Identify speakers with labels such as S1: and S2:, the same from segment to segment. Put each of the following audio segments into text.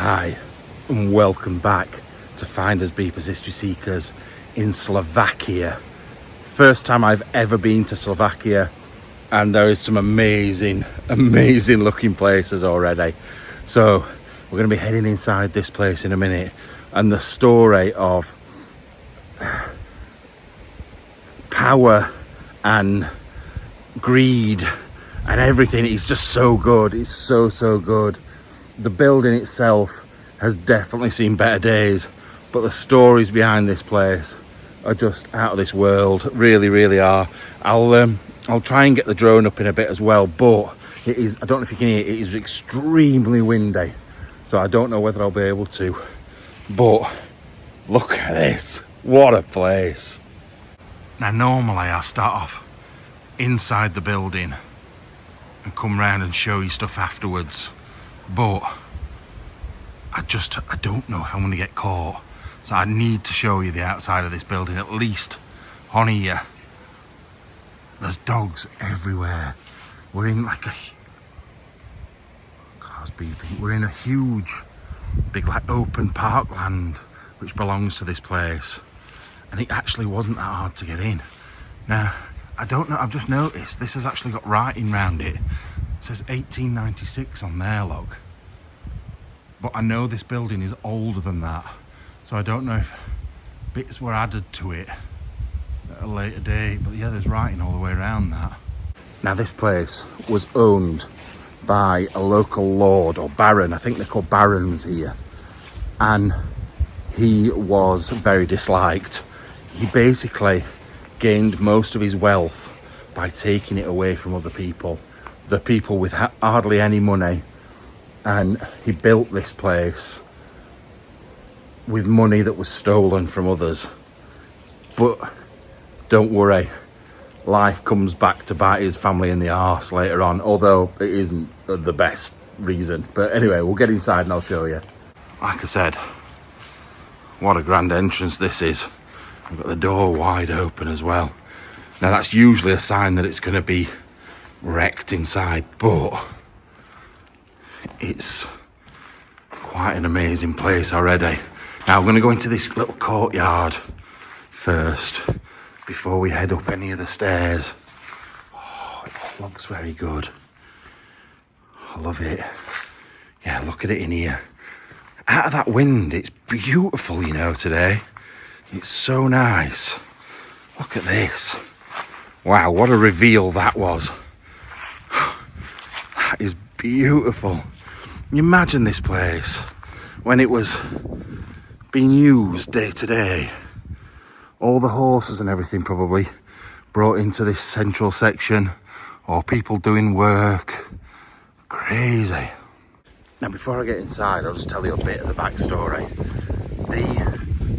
S1: Hi, and welcome back to Finders Beepers History Seekers in Slovakia. First time I've ever been to Slovakia, and there is some amazing looking places already. So we're going to be heading inside this place in a minute, and the story of power and greed and everything is just so good. It's so good. The building itself has definitely seen better days, but the stories behind this place are just out of this world. Really are. I'll try and get the drone up in a bit as well, but it is, I don't know if you can hear it is extremely windy, so I don't know whether I'll be able to. But look at this, what a place. Now normally I start off inside the building and come round and show you stuff afterwards, but I don't know if I'm going to get caught, so I need to show you the outside of this building, at least on here. There's dogs everywhere. We're in like car's beeping. We're in a huge big like open parkland which belongs to this place, and it actually wasn't that hard to get in. Now I don't know, I've just noticed this has actually got writing round it. It says 1896 on their log, but I know this building is older than that, so I don't know if bits were added to it at a later date, but yeah, there's writing all the way around that. Now this place was owned by a local lord or baron, I think they're called barons here, and he was very disliked. He basically gained most of his wealth by taking it away from other people, the people with hardly any money, and he built this place with money that was stolen from others. But don't worry, life comes back to bite his family in the arse later on, although it isn't the best reason. But anyway, we'll get inside and I'll show you. Like I said, what a grand entrance this is. We've got the door wide open as well. Now that's usually a sign that it's going to be wrecked inside, but it's quite an amazing place already. Now I'm going to go into this little courtyard first before we head up any of the stairs. Oh, it looks very good. I love it. Yeah, look at it in here. Out of that wind, it's beautiful, you know, today. It's so nice. Look at this. Wow, what a reveal that was. That is beautiful. You imagine this place when it was being used day to day. All the horses and everything probably brought into this central section, or people doing work. Crazy. Now before I get inside, I'll just tell you a bit of the backstory.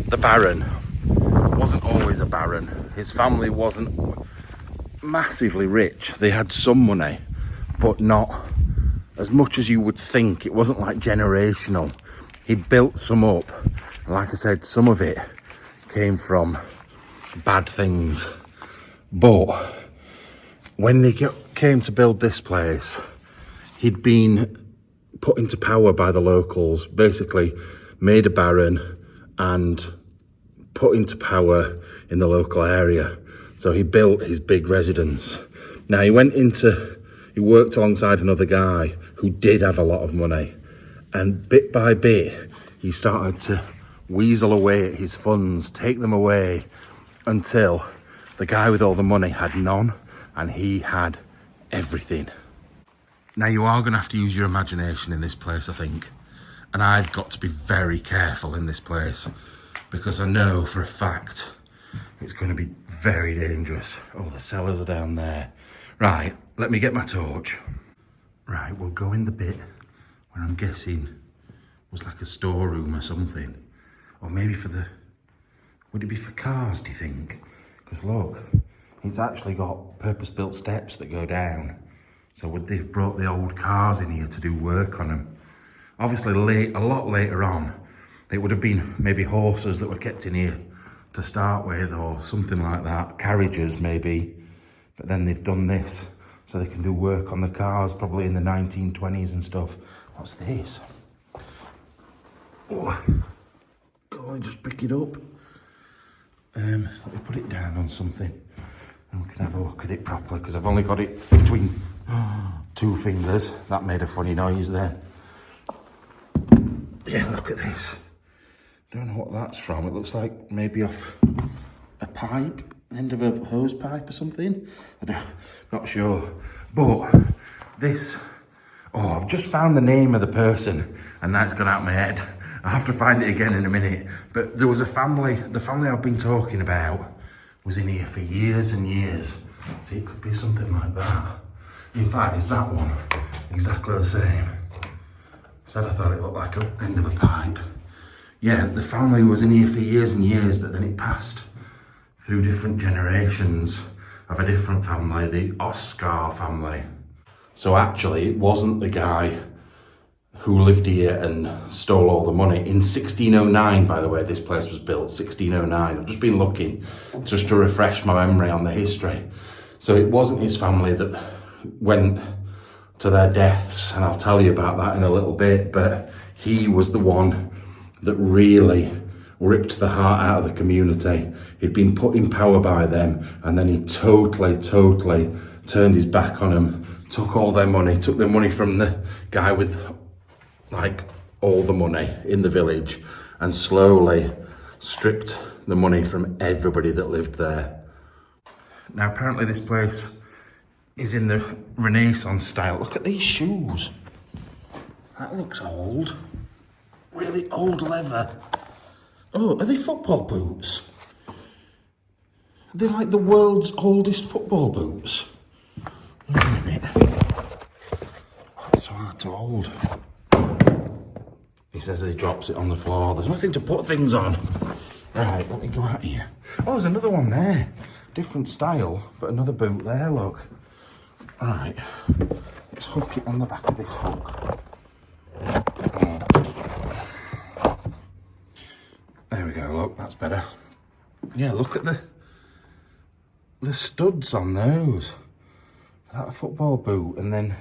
S1: The baron wasn't always a baron. His family wasn't massively rich. They had some money, but not as much as you would think. It wasn't like generational. He built some up, and like I said, some of it came from bad things. But when they came to build this place, he'd been put into power by the locals, basically made a baron and put into power in the local area. So he built his big residence. Now he worked alongside another guy who did have a lot of money, and bit by bit he started to weasel away at his funds, take them away, until the guy with all the money had none and he had everything. Now you are going to have to use your imagination in this place, I think, and I've got to be very careful in this place because I know for a fact it's going to be very dangerous. Oh, the cellars are down there. Right, let me get my torch. Right, we'll go in the bit where I'm guessing was like a storeroom or something. Or maybe would it be for cars, do you think? Because look, it's actually got purpose-built steps that go down. So would they've brought the old cars in here to do work on them? Obviously a lot later on, it would have been maybe horses that were kept in here to start with, or something like that, carriages maybe. But then they've done this so they can do work on the cars, probably in the 1920s and stuff. What's this? Oh, go on, just pick it up. Let me put it down on something and we can have a look at it properly, because I've only got it between 2 fingers. That made a funny noise there. Yeah, look at this. Don't know what that's from. It looks like maybe off a pipe, end of a hose pipe or something. Not sure. But this, I've just found the name of the person and now it's gone out of my head. I have to find it again in a minute. But there was a family, the family I've been talking about was in here for years and years. So it could be something like that. In fact, it's that one, exactly the same. Said I thought it looked like the end of a pipe. Yeah, the family was in here for years and years, but then it passed through different generations of a different family, the Oscar family. So actually, it wasn't the guy who lived here and stole all the money. In 1609, by the way, this place was built, 1609. I've just been looking just to refresh my memory on the history. So it wasn't his family that went to their deaths, and I'll tell you about that in a little bit, but he was the one that really ripped the heart out of the community. He'd been put in power by them, and then he totally turned his back on them, took all their money, took the money from the guy with like all the money in the village, and slowly stripped the money from everybody that lived there. Now apparently this place is in the Renaissance style. Look at these shoes. That looks old. Really old leather. Oh, are they football boots? Are they like the world's oldest football boots? Wait a minute. That's so hard to hold. He says as he drops it on the floor. There's nothing to put things on. Right, let me go out here. Oh, there's another one there. Different style, but another boot there, look. Alright, let's hook it on the back of this hook. There we go, look, that's better. Yeah, look at the studs on those. That football boot, and then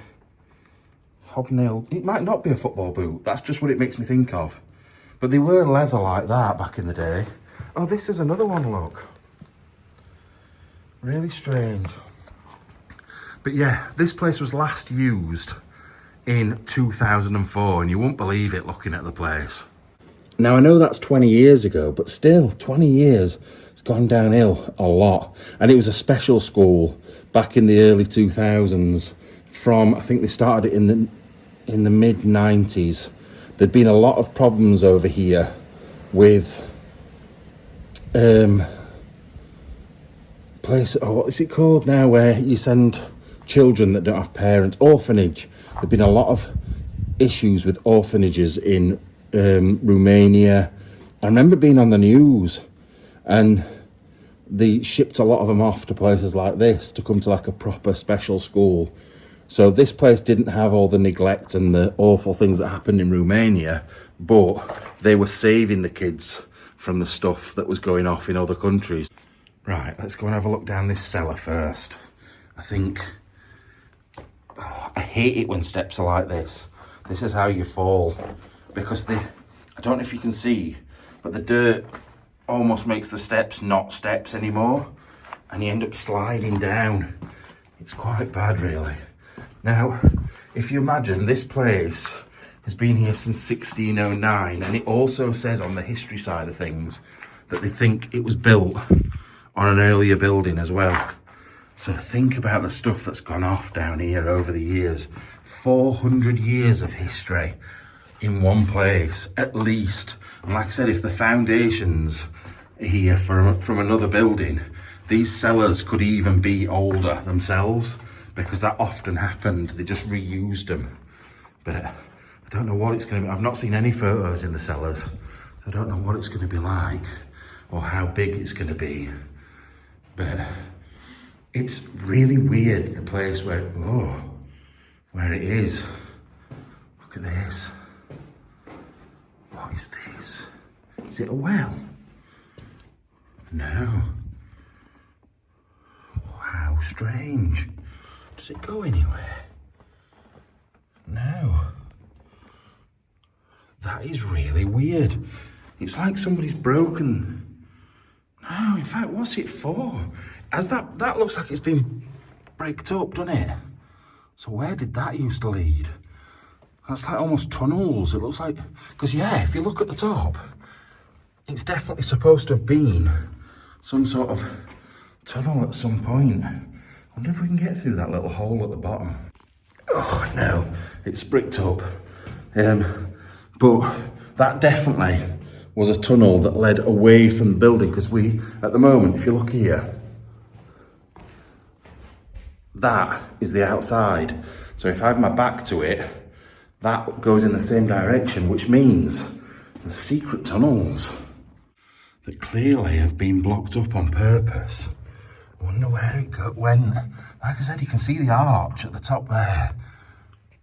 S1: hobnailed. It might not be a football boot, that's just what it makes me think of. But they were leather like that back in the day. Oh, this is another one, look. Really strange. But yeah, this place was last used in 2004, and you won't believe it looking at the place. Now I know that's 20 years ago, but still 20 years, it's gone downhill a lot. And it was a special school back in the early 2000s from, I think they started it in the mid 90s. There'd been a lot of problems over here with place, what is it called now, where you send children that don't have parents, orphanage. There've been a lot of issues with orphanages in Romania. I remember being on the news, and they shipped a lot of them off to places like this to come to like a proper special school. So this place didn't have all the neglect and the awful things that happened in Romania, but they were saving the kids from the stuff that was going off in other countries. Right, let's go and have a look down this cellar first. I think, I hate it when steps are like this. This is how you fall, because I don't know if you can see, but the dirt almost makes the steps not steps anymore, and you end up sliding down. It's quite bad, really. Now, if you imagine, this place has been here since 1609, and it also says on the history side of things that they think it was built on an earlier building as well. So think about the stuff that's gone off down here over the years. 400 years of history in one place, at least. And like I said, if the foundations here from another building, these cellars could even be older themselves, because that often happened. They just reused them. But I don't know what it's going to be. I've not seen any photos in the cellars, so I don't know what it's going to be like or how big it's going to be. But it's really weird, the place where it is. Look at this. What is this? Is it a well? No. How strange. Does it go anywhere? No. That is really weird. It's like somebody's broken. No, in fact, what's it for? As that looks like it's been bricked up, doesn't it? So where did that used to lead? That's like almost tunnels. It looks like, because yeah, if you look at the top, it's definitely supposed to have been some sort of tunnel at some point. I wonder if we can get through that little hole at the bottom. Oh no, it's bricked up. But that definitely was a tunnel that led away from the building, because we, at the moment, if you look here, that is the outside. So if I have my back to it, that goes in the same direction, which means the secret tunnels that clearly have been blocked up on purpose. I wonder where it go, when, like I said, you can see the arch at the top there,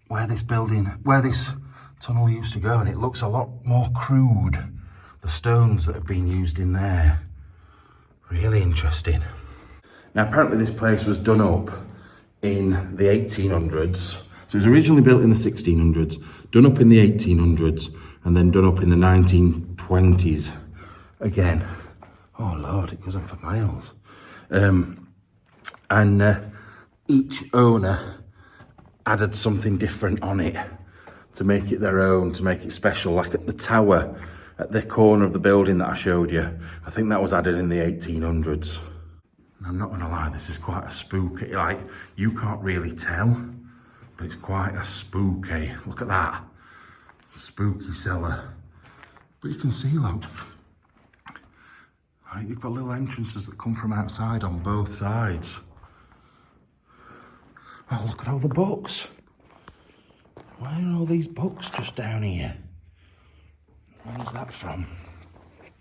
S1: where this tunnel used to go, and it looks a lot more crude. The stones that have been used in there. Really interesting. Now apparently this place was done up in the 1800s. So it was originally built in the 1600s, done up in the 1800s, and then done up in the 1920s again. Oh Lord, it goes on for miles. Each owner added something different on it to make it their own, to make it special. Like at the tower, at the corner of the building that I showed you, I think that was added in the 1800s. And I'm not gonna lie, this is quite a spooky, like, you can't really tell, but it's quite a spooky, look at that, spooky cellar. But you can see, look, like, you've got little entrances that come from outside on both sides. Oh, look at all the books. Why are all these books just down here? Where's that from?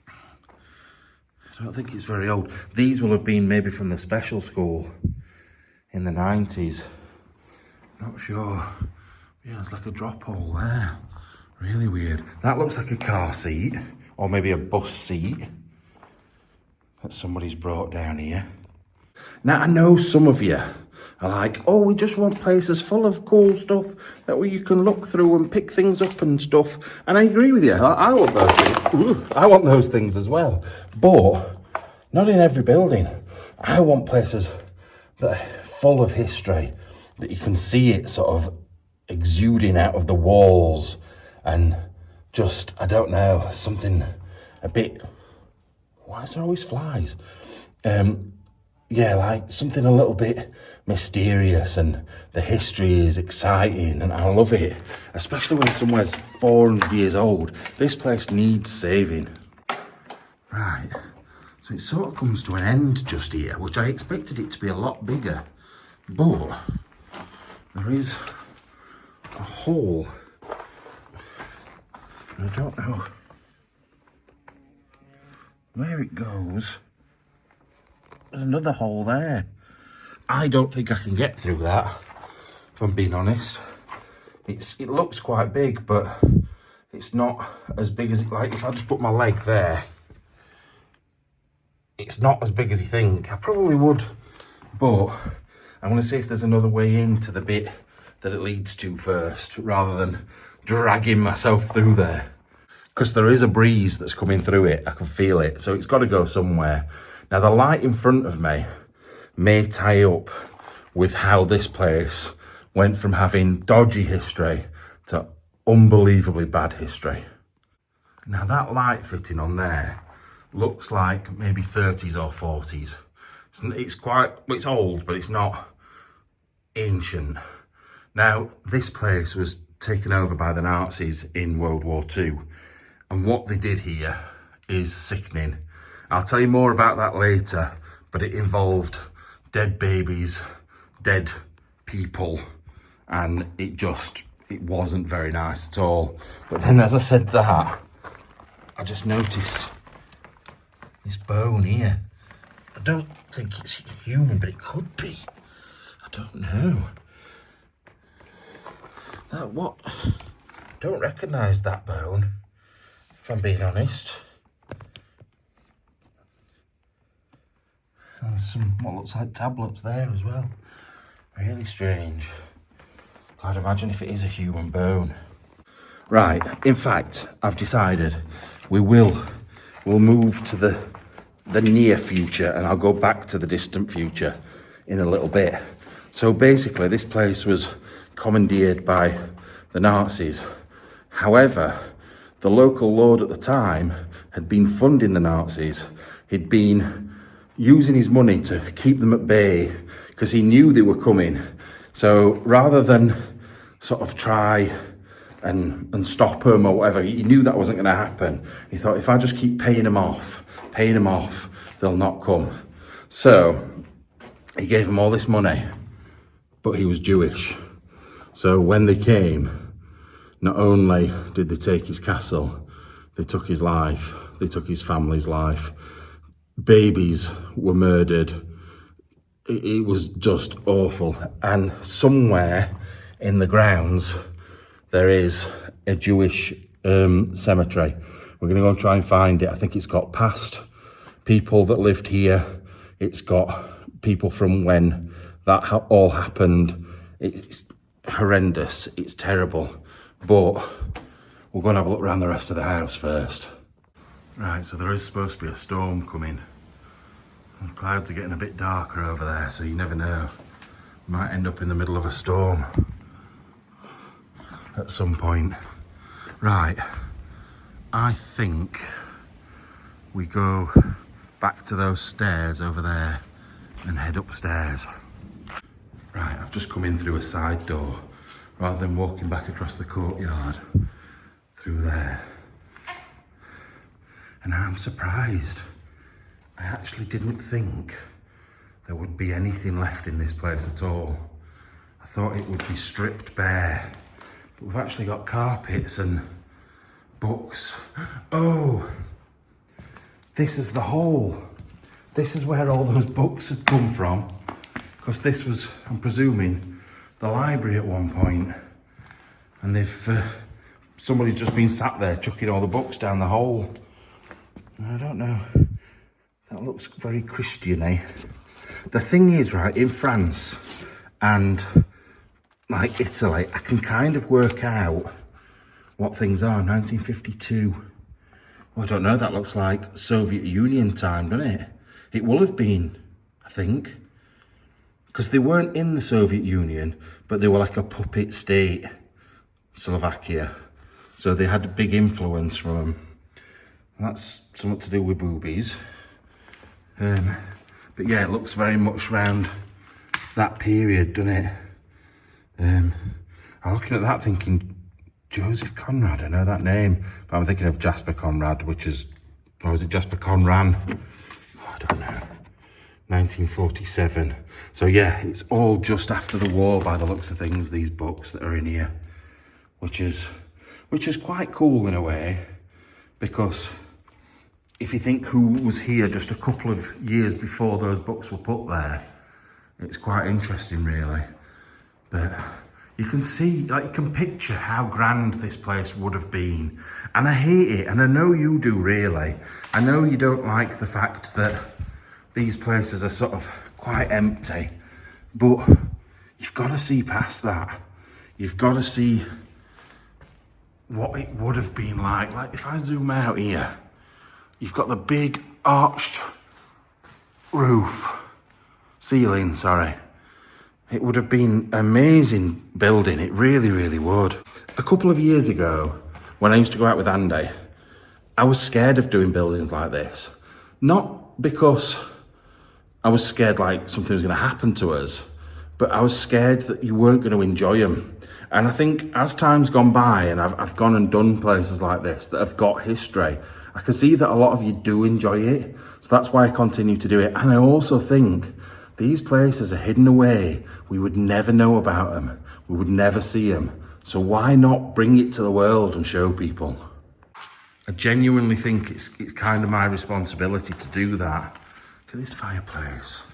S1: I don't think it's very old. These will have been maybe from the special school in the 90s. Not sure. Yeah, there's like a drop hole there. Really weird. That looks like a car seat, or maybe a bus seat that somebody's brought down here. Now, I know some of you are like, oh, we just want places full of cool stuff that you can look through and pick things up and stuff. And I agree with you. I want those things. Ooh, I want those things as well. But not in every building. I want places that are full of history, that you can see it sort of exuding out of the walls, and just, I don't know, something a bit, why is there always flies? Yeah, like something a little bit mysterious, and the history is exciting, and I love it, especially when somewhere's 400 years old. This place needs saving. Right, so it sort of comes to an end just here, which I expected it to be a lot bigger, but there is a hole. I don't know where it goes. There's another hole there. I don't think I can get through that, if I'm being honest. It looks quite big, but it's not as big as it, like if I just put my leg there, it's not as big as you think. I probably would, but I'm gonna see if there's another way into the bit that it leads to first, rather than dragging myself through there. Because there is a breeze that's coming through it, I can feel it, so it's gotta go somewhere. Now the light in front of me may tie up with how this place went from having dodgy history to unbelievably bad history. Now that light fitting on there looks like maybe 30s or 40s. It's old, but it's not ancient. Now this place was taken over by the Nazis in World War II, and what they did here is sickening. I'll tell you more about that later, but it involved dead babies, dead people, and it wasn't very nice at all. But then as I said that, I just noticed this bone here. I don't think it's human, but it could be. I don't know. I don't recognise that bone, if I'm being honest. And there's some what looks like tablets there as well. Really strange. Can't imagine if it is a human bone. Right, in fact, I've decided we'll move to the near future, and I'll go back to the distant future in a little bit. So basically, this place was commandeered by the Nazis. However, the local lord at the time had been funding the Nazis. He'd been using his money to keep them at bay because he knew they were coming. So rather than sort of try and stop them or whatever, he knew that wasn't going to happen. He thought, if I just keep paying them off, they'll not come. So he gave them all this money, but he was Jewish. So when they came, not only did they take his castle, they took his life, they took his family's life. Babies were murdered. It was just awful. And somewhere in the grounds, there is a Jewish cemetery. We're going to go and try and find it. I think it's got past people that lived here. It's got people from when that all happened. It's horrendous. It's terrible. But we're going to have a look around the rest of the house first. Right, so there is supposed to be a storm coming. The clouds are getting a bit darker over there, so you never know. Might end up in the middle of a storm at some point. Right, I think we go back to those stairs over there and head upstairs. Right, I've just come in through a side door rather than walking back across the courtyard through there. And I'm surprised. I actually didn't think there would be anything left in this place at all. I thought it would be stripped bare. But we've actually got carpets and books. Oh, this is the hole. This is where all those books had come from. Because this was, I'm presuming, the library at one point. And they've, somebody's just been sat there chucking all the books down the hole. I don't know. That looks very Christian-y. The thing is, right, in France and like Italy, I can kind of work out what things are. 1952. Well, I don't know, that looks like Soviet Union time, doesn't it? It will have been, I think. Because they weren't in the Soviet Union, but they were like a puppet state, Slovakia. So they had a big influence from them. That's something to do with boobies. But yeah, it looks very much around that period, doesn't it? I'm looking at that thinking, Joseph Conrad, I know that name. But I'm thinking of Jasper Conrad, which is, or was it Jasper Conran? Oh, I don't know. 1947. So yeah, it's all just after the war by the looks of things, these books that are in here. Which is quite cool in a way, because if you think who was here just a couple of years before those books were put there, it's quite interesting really. But you can see, like you can picture how grand this place would have been. And I hate it, and I know you do really. I know you don't like the fact that these places are sort of quite empty, but you've got to see past that. You've got to see what it would have been like. Like if I zoom out here, you've got the big arched ceiling, sorry. It would have been an amazing building. It really, really would. A couple of years ago, when I used to go out with Andy, I was scared of doing buildings like this. Not because I was scared like something was going to happen to us, but I was scared that you weren't going to enjoy them. And I think as time's gone by and I've gone and done places like this that have got history, I can see that a lot of you do enjoy it. So that's why I continue to do it. And I also think these places are hidden away. We would never know about them. We would never see them. So why not bring it to the world and show people? I genuinely think it's kind of my responsibility to do that. Look at this fireplace.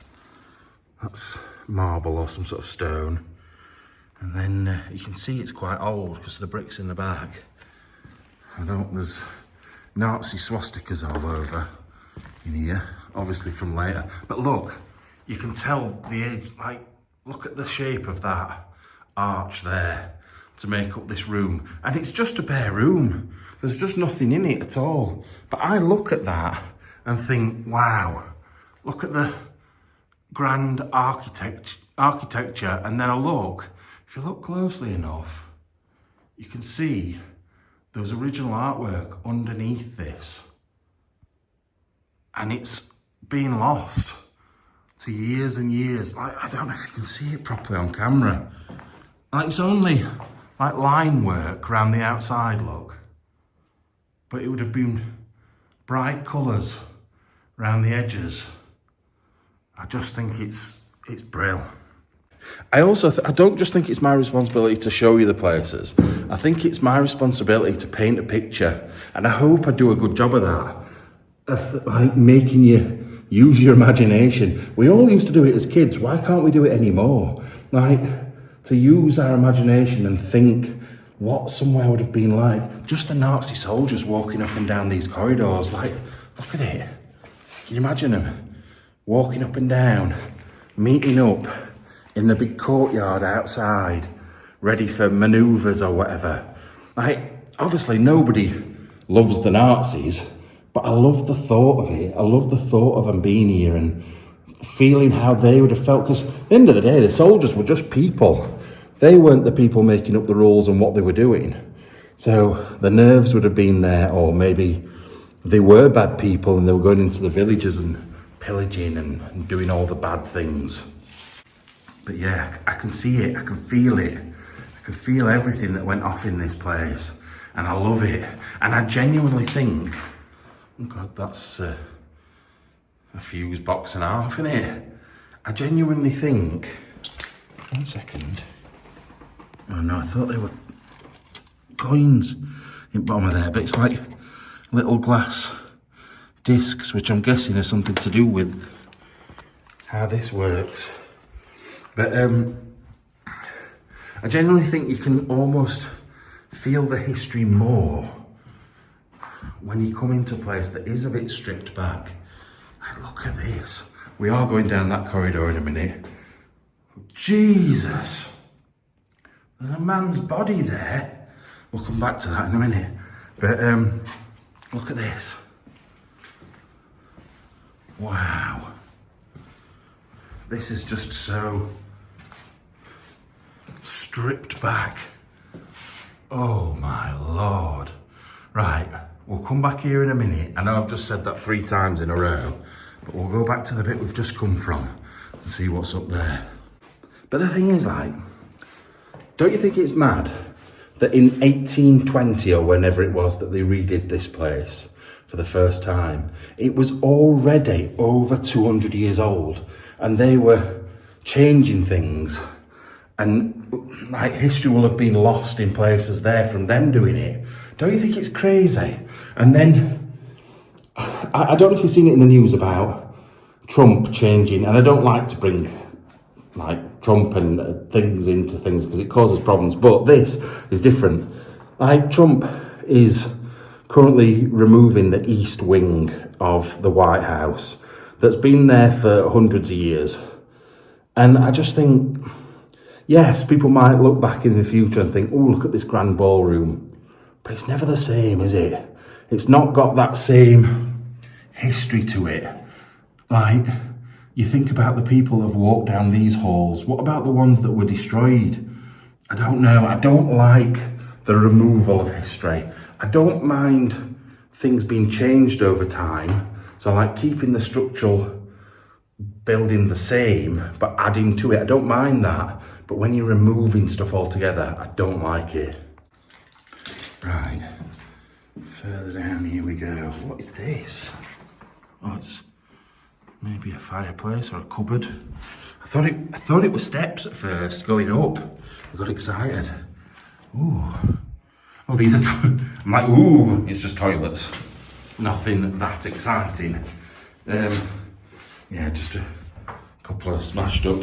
S1: That's marble or some sort of stone. And then you can see it's quite old because of the bricks in the back. There's Nazi swastikas all over in here, obviously from later. But look, you can tell the age, like, look at the shape of that arch there. to make up this room. And it's just a bare room. There's just nothing in it at all. But I look at that and think, wow, look at the grand architecture. And then I look, if you look closely enough, you can see there was original artwork underneath this. And it's been lost to years and years. Like, I don't know if you can see it properly on camera. Like, it's only like line work around the outside, look. But it would have been bright colours around the edges. I just think it's brill. I also, I don't just think it's my responsibility to show you the places. I think it's my responsibility to paint a picture. And I hope I do a good job of that. Of like making you use your imagination. We all used to do it as kids. Why can't we do it anymore? Like, to use our imagination and think what somewhere would have been like. Just the Nazi soldiers walking up and down these corridors. Like, look at it. Can you imagine them walking up and down, meeting up in the big courtyard outside, ready for manoeuvres or whatever? Like, obviously nobody loves the Nazis, but I love the thought of it. I love the thought of them being here and feeling how they would have felt. Because at the end of the day, the soldiers were just people. They weren't the people making up the rules and what they were doing. So the nerves would have been there, or maybe they were bad people and they were going into the villages and pillaging and doing all the bad things. But yeah, I can see it, I can feel it. I can feel everything that went off in this place. And I love it. And I genuinely think, oh God, that's a fuse box and a half, isn't it? I genuinely think, 1 second. Oh no, I thought they were coins in the bottom of there, but it's like little glass discs, which I'm guessing has something to do with how this works. But I genuinely think you can almost feel the history more when you come into a place that is a bit stripped back. Like, look at this. We are going down that corridor in a minute. Jesus. There's a man's body there. We'll come back to that in a minute. But look at this. Wow. This is just so stripped back. Oh my Lord. Right, we'll come back here in a minute. I know I've just said that 3 times in a row, but we'll go back to the bit we've just come from and see what's up there. But the thing is, like, don't you think it's mad that in 1820 or whenever it was that they redid this place for the first time, it was already over 200 years old and they were changing things, and like history will have been lost in places there from them doing it. Don't you think it's crazy? And then, I don't know if you've seen it in the news about Trump changing, and I don't like to bring like Trump and things into things because it causes problems, but this is different. Like, Trump is currently removing the east wing of the White House that's been there for hundreds of years. And I just think, yes, people might look back in the future and think, oh, look at this grand ballroom. But it's never the same, is it? It's not got that same history to it. Like, you think about the people that have walked down these halls. What about the ones that were destroyed? I don't know. I don't like the removal of history. I don't mind things being changed over time. So I like keeping the structural building the same, but adding to it. I don't mind that. But when you're removing stuff altogether, I don't like it. Right. Further down, here we go. What is this? Oh, it's maybe a fireplace or a cupboard. I thought it was steps at first going up. I got excited. Ooh. Oh, these are. I'm like, ooh, it's just toilets. Nothing that exciting. Yeah, just a couple of smashed up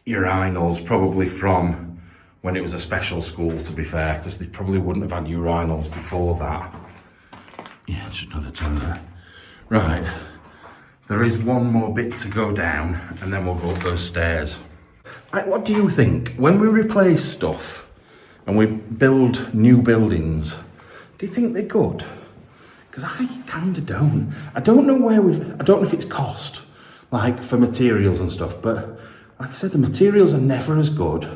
S1: urinals, probably from when it was a special school, to be fair, because they probably wouldn't have had urinals before that. Yeah, just another toilet. Right. There is one more bit to go down, and then we'll go up those stairs. Right, what do you think? When we replace stuff, and we build new buildings, do you think they're good? Because I kind of don't. I don't know I don't know if it's cost, like for materials and stuff, but like I said, the materials are never as good.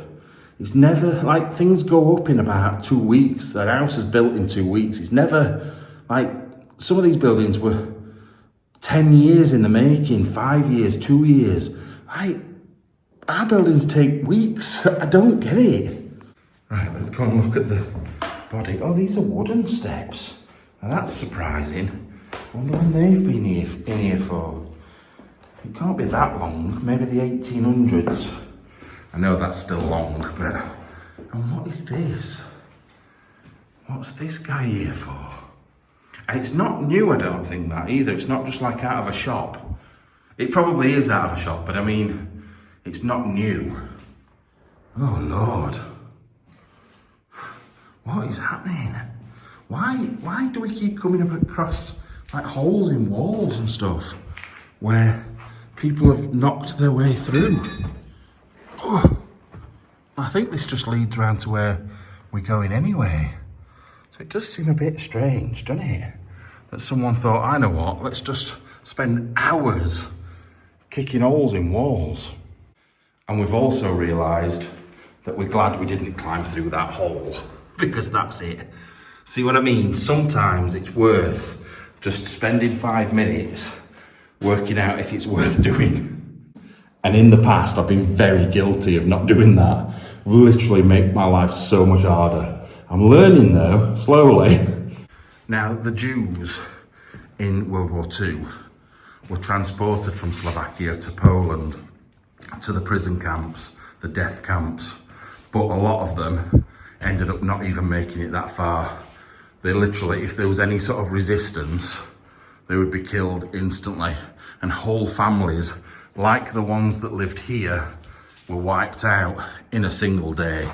S1: It's never, like, things go up in about 2 weeks. That house is built in 2 weeks. It's never, like, some of these buildings were 10 years in the making, 5 years, 2 years. Like, our buildings take weeks. I don't get it. Right, let's go and look at the body. Oh, these are wooden steps. Now that's surprising. I wonder when they've been in here for. It can't be that long. Maybe the 1800s. I know that's still long, but... And what is this? What's this guy here for? And it's not new, I don't think, that either. It's not just like out of a shop. It probably is out of a shop, but I mean, it's not new. Oh, Lord. What is happening? Why do we keep coming up across, like, holes in walls and stuff where people have knocked their way through? Oh, I think this just leads around to where we're going anyway. So it does seem a bit strange, doesn't it? That someone thought, I know what, let's just spend hours kicking holes in walls. And we've also realised that we're glad we didn't climb through that hole, because that's it. See what I mean? Sometimes it's worth just spending 5 minutes working out if it's worth doing. And in the past, I've been very guilty of not doing that. Literally make my life so much harder. I'm learning though, slowly. Now, the Jews in World War II were transported from Slovakia to Poland, to the prison camps, the death camps. But a lot of them ended up not even making it that far. They literally, if there was any sort of resistance, they would be killed instantly. And whole families, like the ones that lived here, were wiped out in a single day.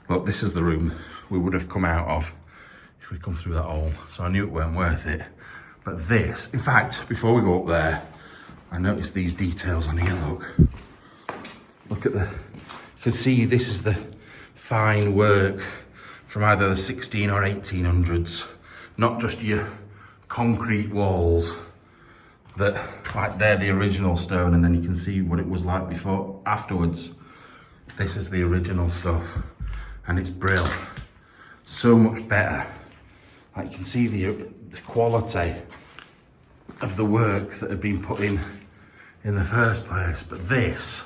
S1: Look, this is the room we would have come out of if we'd come through that hole. So I knew it weren't worth it. But this, in fact, before we go up there, I noticed these details on here, look. Look at you can see this is the fine work from either the 16 or 1800s. Not just your concrete walls that, like, they're the original stone, and then you can see what it was like before, afterwards. This is the original stuff, and it's brilliant. So much better. Like, you can see the quality of the work that had been put in the first place. But this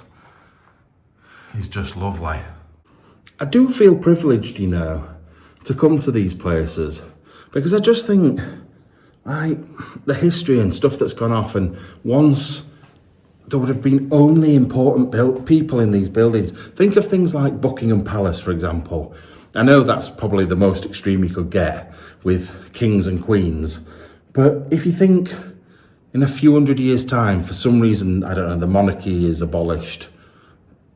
S1: is just lovely. I do feel privileged, you know, to come to these places, because I just think, like, the history and stuff that's gone off, and once there would have been only important people in these buildings. Think of things like Buckingham Palace, for example. I know that's probably the most extreme you could get with kings and queens, but if you think in a few hundred years' time, for some reason, I don't know, the monarchy is abolished,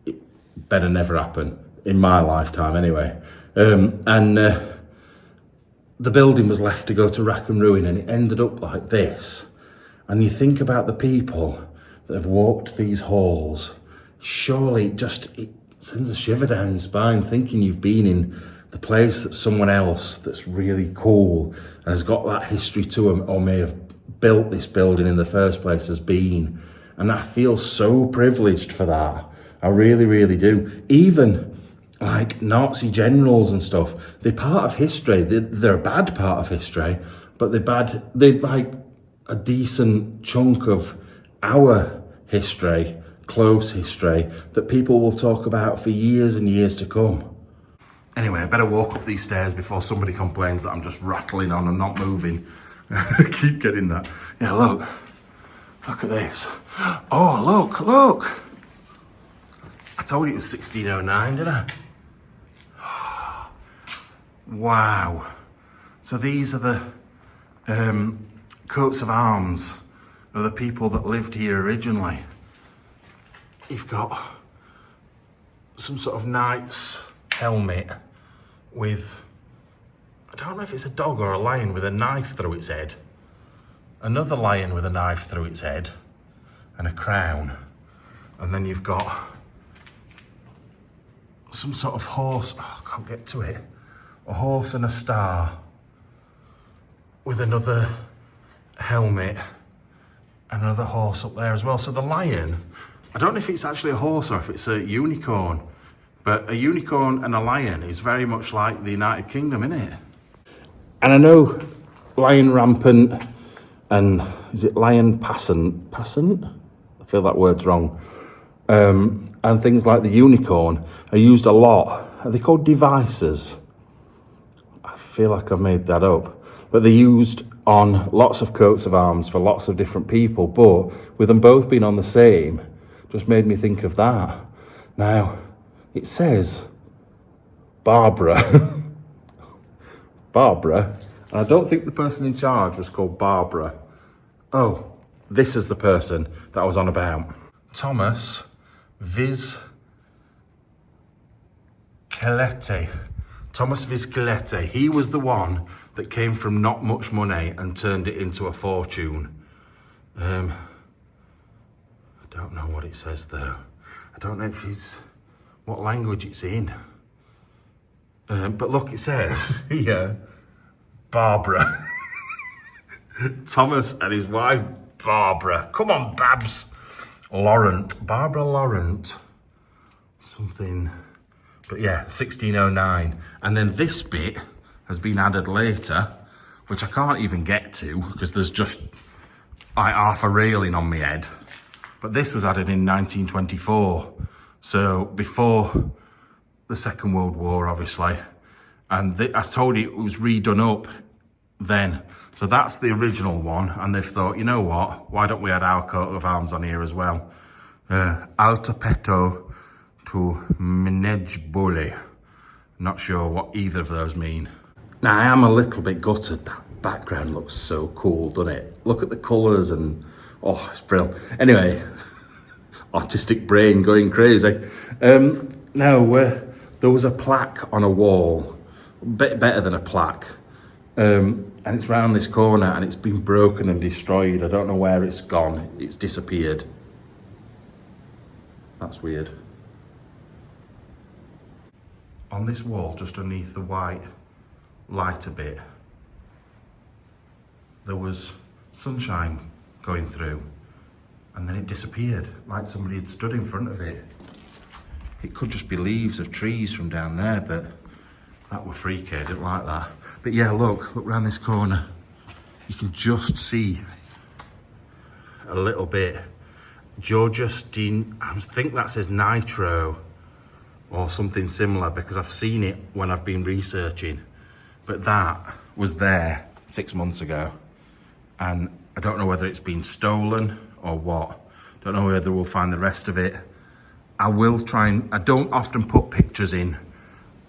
S1: it better never happen, in my lifetime anyway, the building was left to go to rack and ruin, and it ended up like this. And you think about the people that have walked these halls, surely it sends a shiver down your spine thinking you've been in the place that someone else that's really cool and has got that history to them, or may have built this building in the first place, has been. And I feel so privileged for that. I really, really do. Even like Nazi generals and stuff, they're part of history. They're a bad part of history, but they're like a decent chunk of our history, close history, that people will talk about for years and years to come. Anyway, I better walk up these stairs before somebody complains that I'm just rattling on and not moving. Keep getting that. Yeah, look at this. Oh, look. I told you it was 1609, didn't I? Wow. So these are the coats of arms of the people that lived here originally. You've got some sort of knight's helmet with, I don't know if it's a dog or a lion with a knife through its head. Another lion with a knife through its head and a crown. And then you've got some sort of horse. Oh, I can't get to it. a horse and a star with another helmet and another horse up there as well. So the lion, I don't know if it's actually a horse or if it's a unicorn, but a unicorn and a lion is very much like the United Kingdom, isn't it? And I know lion rampant and is it lion passant? I feel that word's wrong. And things like the unicorn are used a lot. Are they called devices? I feel like I've made that up. But they're used on lots of coats of arms for lots of different people. But with them both being on the same, just made me think of that. Now, it says Barbara. Barbara. And I don't think the person in charge was called Barbara. Oh, this is the person that I was on about. Thomas Vizcalete. Thomas Vizcalete. He was the one that came from not much money and turned it into a fortune. I don't know what it says though. I don't know if it's what language it's in. But look, it says here, Barbara. Thomas and his wife, Barbara. Come on, Babs. Barbara Laurent. Something. But yeah, 1609. And then this bit has been added later, which I can't even get to because there's just like half a railing on my head. But this was added in 1924. So before the Second World War, obviously. And I told you it was redone up then. So that's the original one. And they've thought, you know what? Why don't we add our coat of arms on here as well? Altopeto to Minejbole. Not sure what either of those mean. Now, I am a little bit gutted. That background looks so cool, doesn't it? Look at the colours and, oh, it's brilliant. Anyway, artistic brain going crazy. Now, there was a plaque on a wall, a bit better than a plaque. And it's round this corner and it's been broken and destroyed. I don't know where it's gone. It's disappeared. That's weird. On this wall, just underneath the white lighter bit, there was sunshine going through and then it disappeared, like somebody had stood in front of it. It could just be leaves of trees from down there, but that were freaky, I didn't like that. But yeah, look round this corner. You can just see a little bit. Georgia Steen, I think that says Nitro or something similar because I've seen it when I've been researching. But that was there 6 months ago. And I don't know whether it's been stolen or what. Don't know whether we'll find the rest of it. I will try and, I don't often put pictures in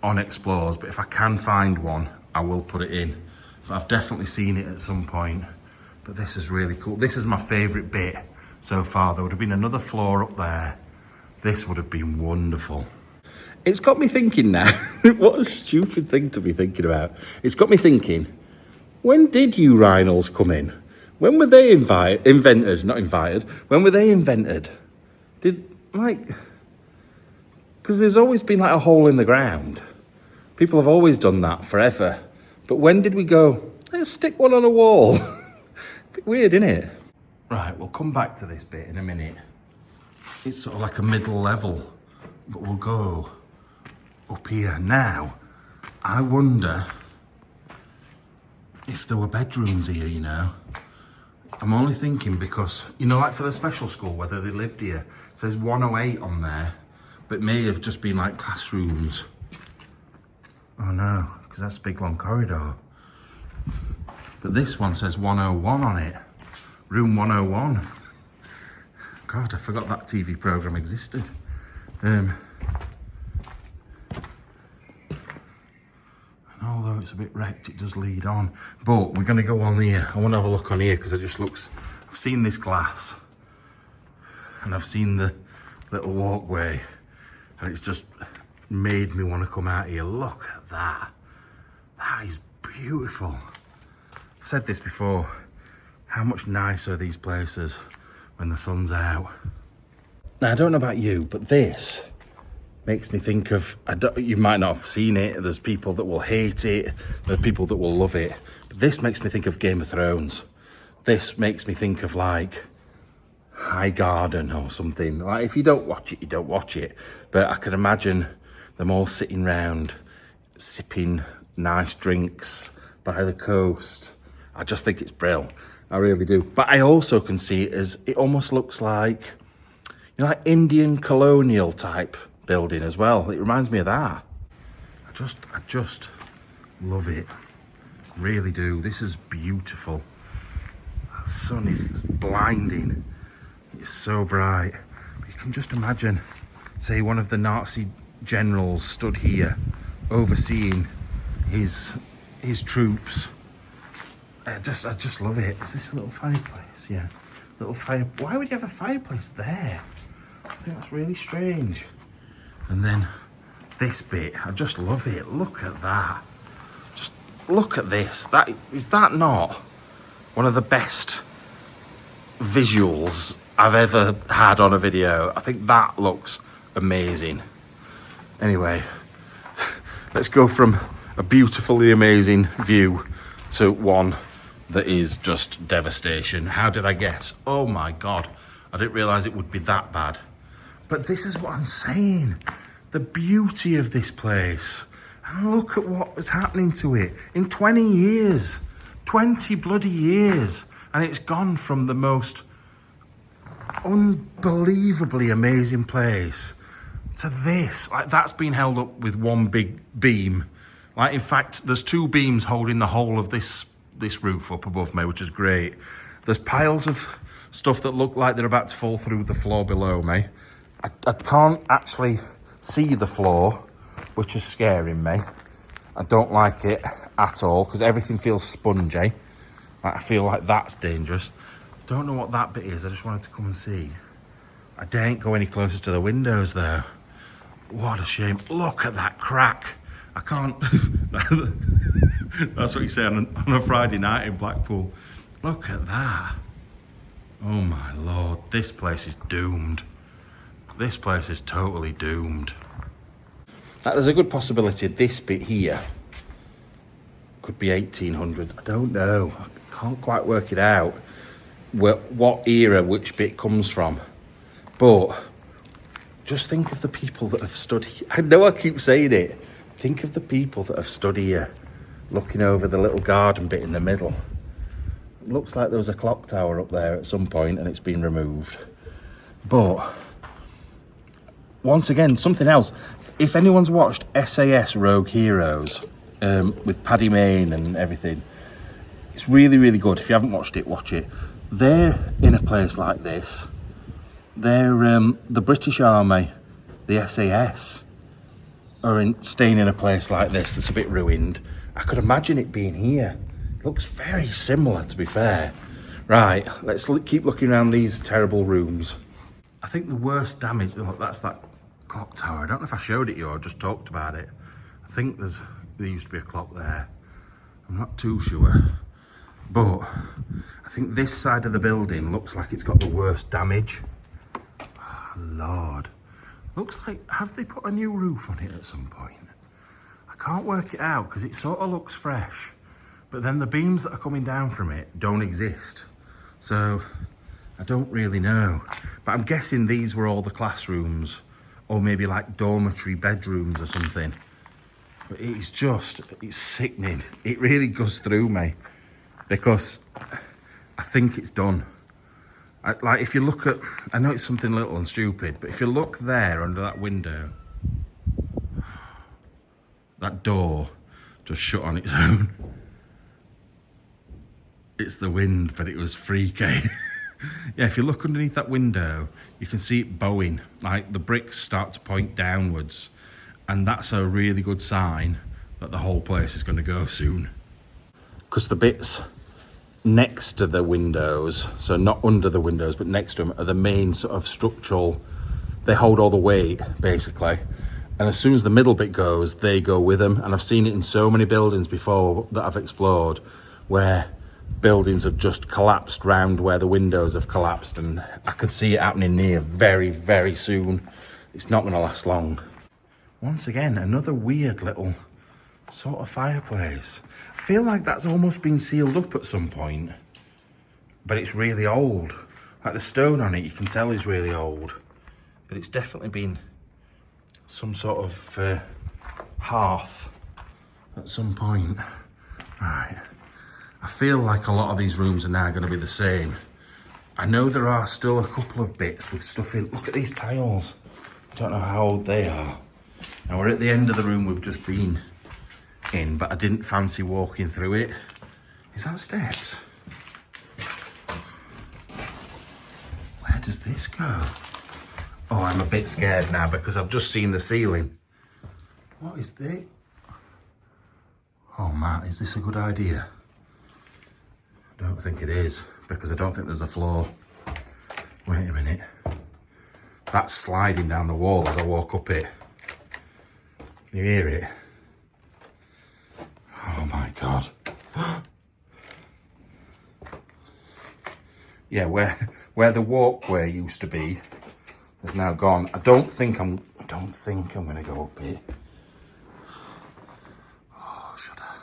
S1: on Explores, but if I can find one, I will put it in. But I've definitely seen it at some point. But this is really cool. This is my favourite bit so far. There would have been another floor up there. This would have been wonderful. It's got me thinking now. What a stupid thing to be thinking about. It's got me thinking, when did urinals come in? When were they invented? Not invited. When were they invented? Because there's always been like a hole in the ground. People have always done that forever. But when did we go, let's stick one on a wall? Bit weird, isn't it? Right, we'll come back to this bit in a minute. It's sort of like a middle level, but we'll go up here. Now, I wonder if there were bedrooms here, you know. I'm only thinking because, you know, like for the special school, whether they lived here, it says 108 on there, but may have just been like classrooms. Oh no, because that's a big long corridor. But this one says 101 on it. Room 101. God, I forgot that TV programme existed. And although it's a bit wrecked, it does lead on. But we're going to go on here. I want to have a look on here because it just looks... I've seen this glass. And I've seen the little walkway. And it's just made me want to come out here. Look at that. That is beautiful. I've said this before. How much nicer are these places when the sun's out? Now, I don't know about you, but this makes me think of, you might not have seen it, there's people that will hate it, there are people that will love it, but this makes me think of Game of Thrones. This makes me think of like High Garden or something. Like, if you don't watch it, you don't watch it, but I can imagine them all sitting round, sipping nice drinks by the coast. I just think it's brilliant. I really do. But I also can see it as, it almost looks like, you know, like Indian colonial type building as well. It reminds me of that. I just love it. Really do. This is beautiful. The sun is blinding. It's so bright. But you can just imagine, say, one of the Nazi generals stood here overseeing his troops. I just love it. Is this a little fireplace? Yeah. Little fire. Why would you have a fireplace there? I think that's really strange. And then this bit, I just love it. Look at that. Just look at this. Is that not one of the best visuals I've ever had on a video? I think that looks amazing. Anyway, let's go from a beautifully amazing view to one that is just devastation. How did I guess? Oh my God, I didn't realise it would be that bad. But this is what I'm saying. The beauty of this place. And look at what was happening to it in 20 years. 20 bloody years. And it's gone from the most unbelievably amazing place to this. Like, that's been held up with one big beam. Like, in fact, there's two beams holding the whole of this roof up above me, which is great. There's piles of stuff that look like they're about to fall through the floor below me. I can't actually see the floor, which is scaring me. I don't like it at all, because everything feels spongy. Like, I feel like that's dangerous. Don't know what that bit is. I just wanted to come and see. I daren't go any closer to the windows, though. What a shame. Look at that crack. I can't... That's what you say on a Friday night in Blackpool. Look at that. Oh my Lord, this place is doomed. This place is totally doomed. Now, there's a good possibility this bit here could be 1800s. I don't know. I can't quite work it out. What era which bit comes from. But just think of the people that have stood here. I know I keep saying it. Think of the people that have stood here looking over the little garden bit in the middle. It looks like there was a clock tower up there at some point and it's been removed. But once again, something else. If anyone's watched SAS Rogue Heroes with Paddy Mayne and everything, it's really, really good. If you haven't watched it, watch it. They're in a place like this. They're the British Army, the SAS, are staying in a place like this that's a bit ruined. I could imagine it being here. It looks very similar, to be fair. Right, let's keep looking around these terrible rooms. I think the worst damage, look, that's that clock tower. I don't know if I showed it you or just talked about it. I think there used to be a clock there. I'm not too sure. But I think this side of the building looks like it's got the worst damage. Oh, Lord. Looks like, have they put a new roof on it at some point? I can't work it out because it sort of looks fresh. But then the beams that are coming down from it don't exist. So I don't really know. But I'm guessing these were all the classrooms or maybe like dormitory bedrooms or something. But it's sickening. It really goes through me because I think it's done. Like, if you look at, I know it's something little and stupid, but if you look there under that window, that door just shut on its own. It's the wind, but it was freaky. Yeah, if you look underneath that window, you can see it bowing. Like, the bricks start to point downwards. And that's a really good sign that the whole place is going to go soon. Because the bits next to the windows, so not under the windows, but next to them, are the main sort of structural, they hold all the weight, basically. And as soon as the middle bit goes, they go with them. And I've seen it in so many buildings before that I've explored, where buildings have just collapsed round where the windows have collapsed. And I could see it happening near very, very soon. It's not going to last long. Once again, another weird little sort of fireplace. I feel like that's almost been sealed up at some point, but it's really old. Like the stone on it, you can tell is really old, but it's definitely been some sort of hearth at some point. Right, I feel like a lot of these rooms are now going to be the same. I know there are still a couple of bits with stuff in. Look at these tiles. I don't know how old they are. Now we're at the end of the room we've just been in, but I didn't fancy walking through it. Is that steps? Where does this go? Oh, I'm a bit scared now because I've just seen the ceiling. What is this? Oh, Matt, is this a good idea? I don't think it is, because I don't think there's a floor. Wait a minute. That's sliding down the wall as I walk up it. Can you hear it? Oh my God. Yeah, where the walkway used to be has now gone. I don't think I'm gonna go up it. Oh, should I?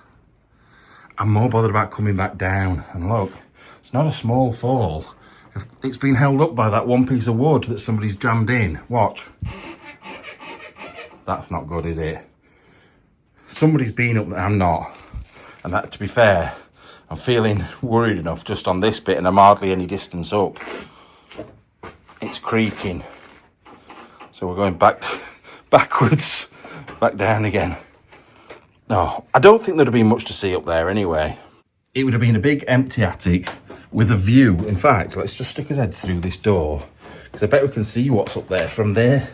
S1: I'm more bothered about coming back down. And look, it's not a small fall. It's been held up by that one piece of wood that somebody's jammed in. Watch. That's not good, is it? Somebody's been up there. I'm not. And that, to be fair, I'm feeling worried enough just on this bit, and I'm hardly any distance up. It's creaking. So we're going backwards, back down again. No, I don't think there'd have been much to see up there anyway. It would have been a big empty attic with a view. In fact, let's just stick his head through this door, because I bet we can see what's up there from there,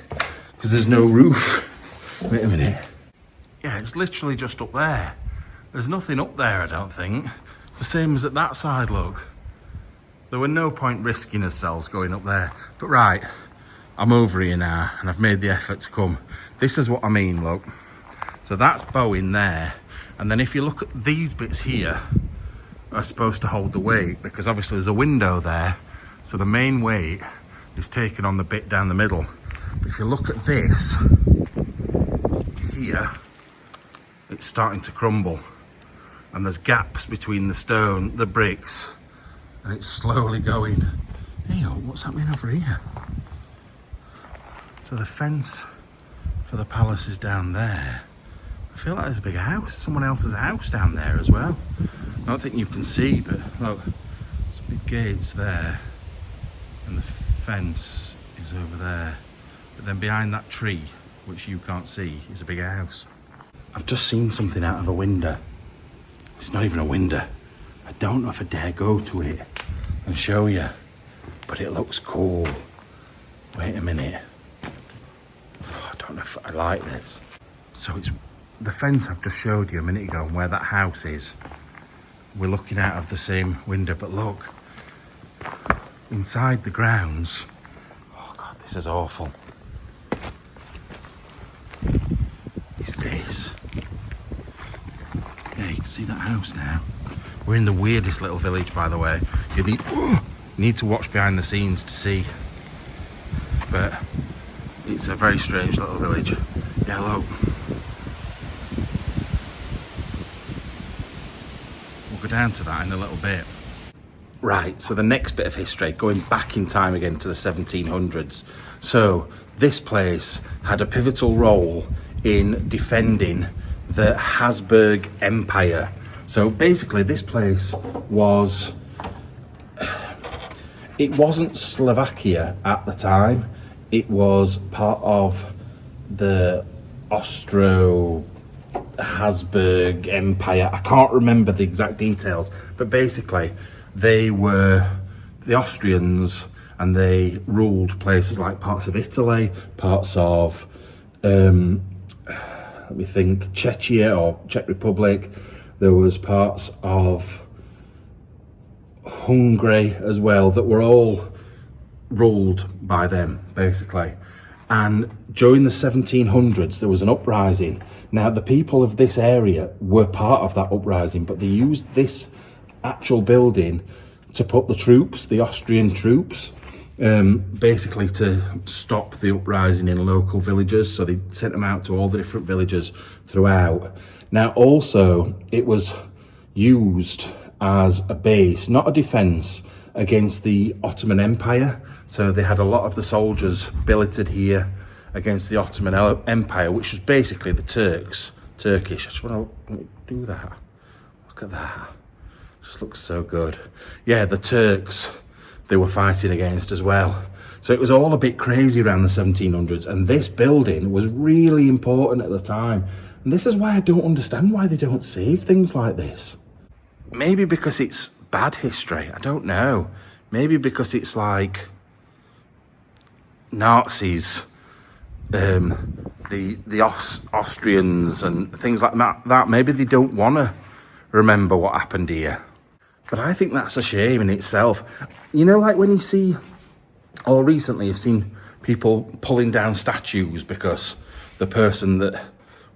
S1: because there's no roof. Wait a minute. Yeah, it's literally just up there. There's nothing up there, I don't think. It's the same as at that side, look. There were no point risking ourselves going up there. But right, I'm over here now, and I've made the effort to come. This is what I mean, look. So that's bowing there. And then if you look at these bits here, are supposed to hold the weight, because obviously there's a window there. So the main weight is taken on the bit down the middle. But if you look at this, here, it's starting to crumble. And there's gaps between the stone, the bricks, and it's slowly going. Hey, what's happening over here? So the fence for the palace is down there. I feel like there's a big house, someone else's house down there as well. I don't think you can see, but look, there's big gates there, and the fence is over there. But then behind that tree, which you can't see, is a big house. I've just seen something out of a window. It's not even a window. I don't know if I dare go to it and show you, but it looks cool. Wait a minute. Oh, I don't know if I like this. So it's the fence I've just showed you a minute ago, and where that house is. We're looking out of the same window, but look, inside the grounds. Oh God, this is awful. Is this? Yeah, you can see that house now. We're in the weirdest little village, by the way. You need to watch behind the scenes to see. But it's a very strange little village. Yeah, look. We'll go down to that in a little bit. Right, so the next bit of history, going back in time again to the 1700s. So this place had a pivotal role in defending the Habsburg Empire. So basically this place was, it wasn't Slovakia at the time, it was part of the Austro-Habsburg Empire. I can't remember the exact details, but basically they were the Austrians, and they ruled places like parts of Italy, parts of let me think, Czechia or Czech Republic. There was parts of Hungary as well that were all ruled by them, basically. And during the 1700s, there was an uprising. Now, the people of this area were part of that uprising, but they used this actual building to put the troops, the Austrian troops, basically to stop the uprising in local villages. So they sent them out to all the different villages throughout. Now also it was used as a base, not a defence, against the Ottoman Empire. So they had a lot of the soldiers billeted here against the Ottoman Empire, which was basically the Turkish. I just want to do that. Look at that. Just looks so good. Yeah, the Turks they were fighting against as well. So it was all a bit crazy around the 1700s, and this building was really important at the time. And this is why I don't understand why they don't save things like this. Maybe because it's bad history, I don't know. Maybe because it's like Nazis, the Austrians and things like that. Maybe they don't want to remember what happened here. But I think that's a shame in itself. You know, like when you see, or recently you've seen people pulling down statues because the person that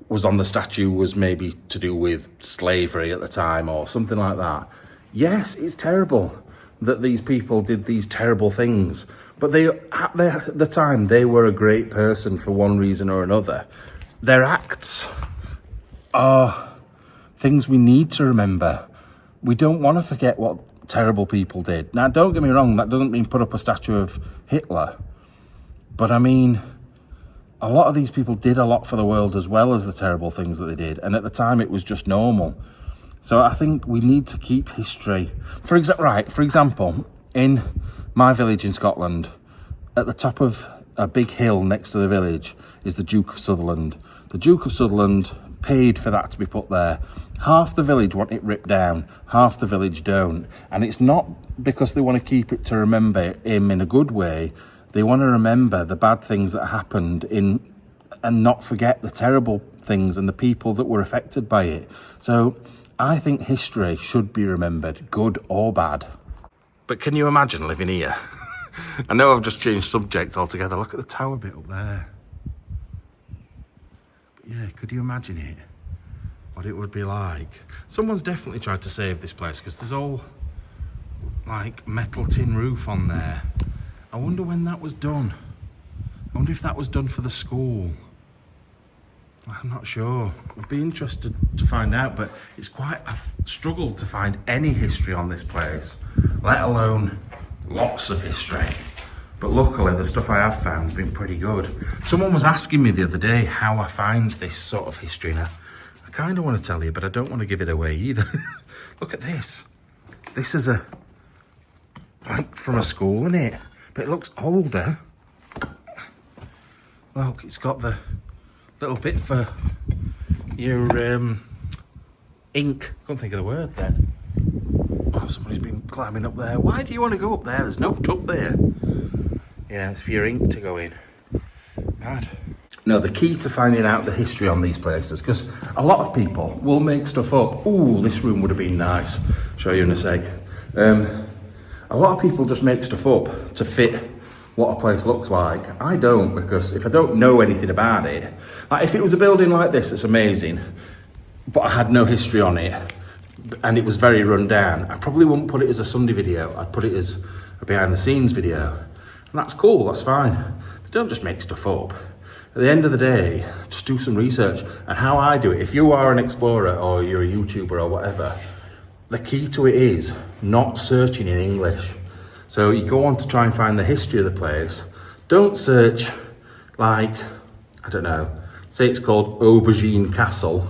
S1: was on the statue was maybe to do with slavery at the time or something like that. Yes, it's terrible that these people did these terrible things, but they, at the time, they were a great person for one reason or another. Their acts are things we need to remember. We don't want to forget what terrible people did. Now, don't get me wrong, that doesn't mean put up a statue of Hitler. But I mean, a lot of these people did a lot for the world as well as the terrible things that they did. And at the time, it was just normal. So I think we need to keep history. For example, in my village in Scotland, at the top of a big hill next to the village is the Duke of Sutherland. The Duke of Sutherland paid for that to be put there. Half the village want it ripped down, half the village don't. And it's not because they want to keep it to remember him in a good way. They want to remember the bad things that happened and not forget the terrible things and the people that were affected by it. So I think history should be remembered, good or bad. But can you imagine living here? I know I've just changed subject altogether. Look at the tower bit up there. But yeah, could you imagine it? What it would be like? Someone's definitely tried to save this place because there's all like metal tin roof on there. I wonder when that was done. I wonder if that was done for the school. I'm not sure. I'd be interested to find out, but I've struggled to find any history on this place, let alone lots of history. But luckily, the stuff I have found has been pretty good. Someone was asking me the other day how I find this sort of history. Now, I kind of want to tell you, but I don't want to give it away either. Look at this. This is like from a school, isn't it? But it looks older. Look, it's got the little bit for your ink. Can't think of the word then. Oh, somebody's been climbing up there. Why do you want to go up there? There's no up there. Yeah, it's for your ink to go in. Mad. No, the key to finding out the history on these places, because a lot of people will make stuff up. Ooh, this room would have been nice. Show you in a sec. A lot of people just make stuff up to fit what a place looks like. I don't, because if I don't know anything about it, like if it was a building like this that's amazing, but I had no history on it, and it was very run down, I probably wouldn't put it as a Sunday video. I'd put it as a behind the scenes video. And that's cool, that's fine. But don't just make stuff up. At the end of the day, just do some research. And how I do it, if you are an explorer or you're a YouTuber or whatever, the key to it is not searching in English. So you go on to try and find the history of the place. Don't search like, I don't know, say it's called Aubergine Castle.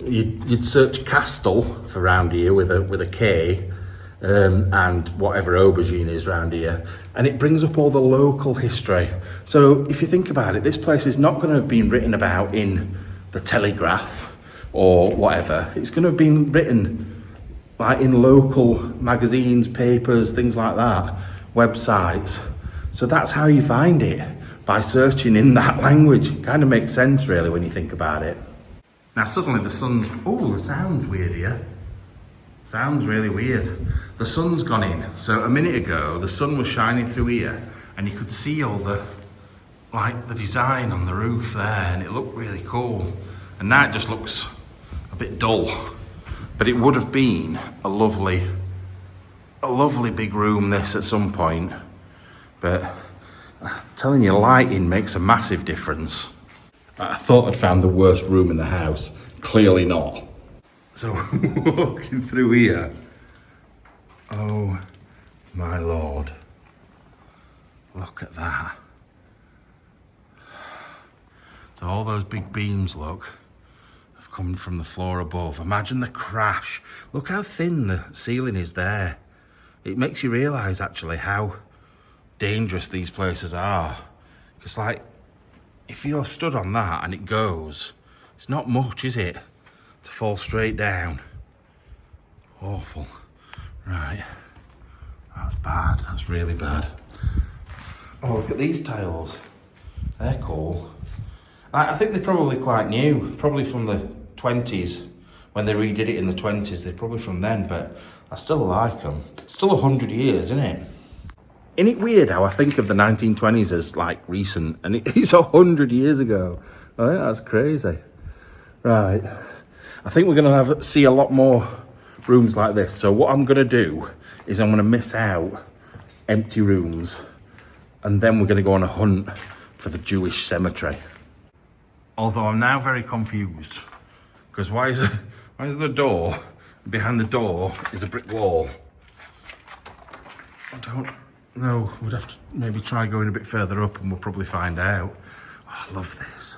S1: You'd search Castle for round here with a K, and whatever aubergine is round here, and it brings up all the local history. So if you think about it, this place is not going to have been written about in the Telegraph or whatever. It's going to have been written like in local magazines, papers, things like that, websites. So that's how you find it, by searching in that language. It kind of makes sense really when you think about it. Now suddenly the sun's, oh, the sound's weird here. Sounds really weird. The sun's gone in. So a minute ago, the sun was shining through here and you could see all the design on the roof there, and it looked really cool. And now it just looks a bit dull. But it would have been a lovely big room this at some point. But I'm telling you, lighting makes a massive difference. I thought I'd found the worst room in the house. Clearly not. So walking through here, oh my lord, look at that. So all those big beams, look, have come from the floor above. Imagine the crash. Look how thin the ceiling is there. It makes you realise actually how dangerous these places are. Because like, if you're stood on that and it goes, it's not much, is it? To fall straight down. Awful. Right. That's bad. That's really bad. Oh, look at these tiles. They're cool. I think they're probably quite new. Probably from the 20s. When they redid it in the 20s, they're probably from then, but I still like them. It's still 100 years, isn't it? Isn't it weird how I think of the 1920s as like recent, and it's 100 years ago? I think that's crazy. Right. I think we're going to see a lot more rooms like this. So what I'm going to do is I'm going to miss out empty rooms, and then we're going to go on a hunt for the Jewish cemetery. Although I'm now very confused, because why is the door, behind the door is a brick wall? I don't know. We'd have to maybe try going a bit further up and we'll probably find out. Oh, I love this.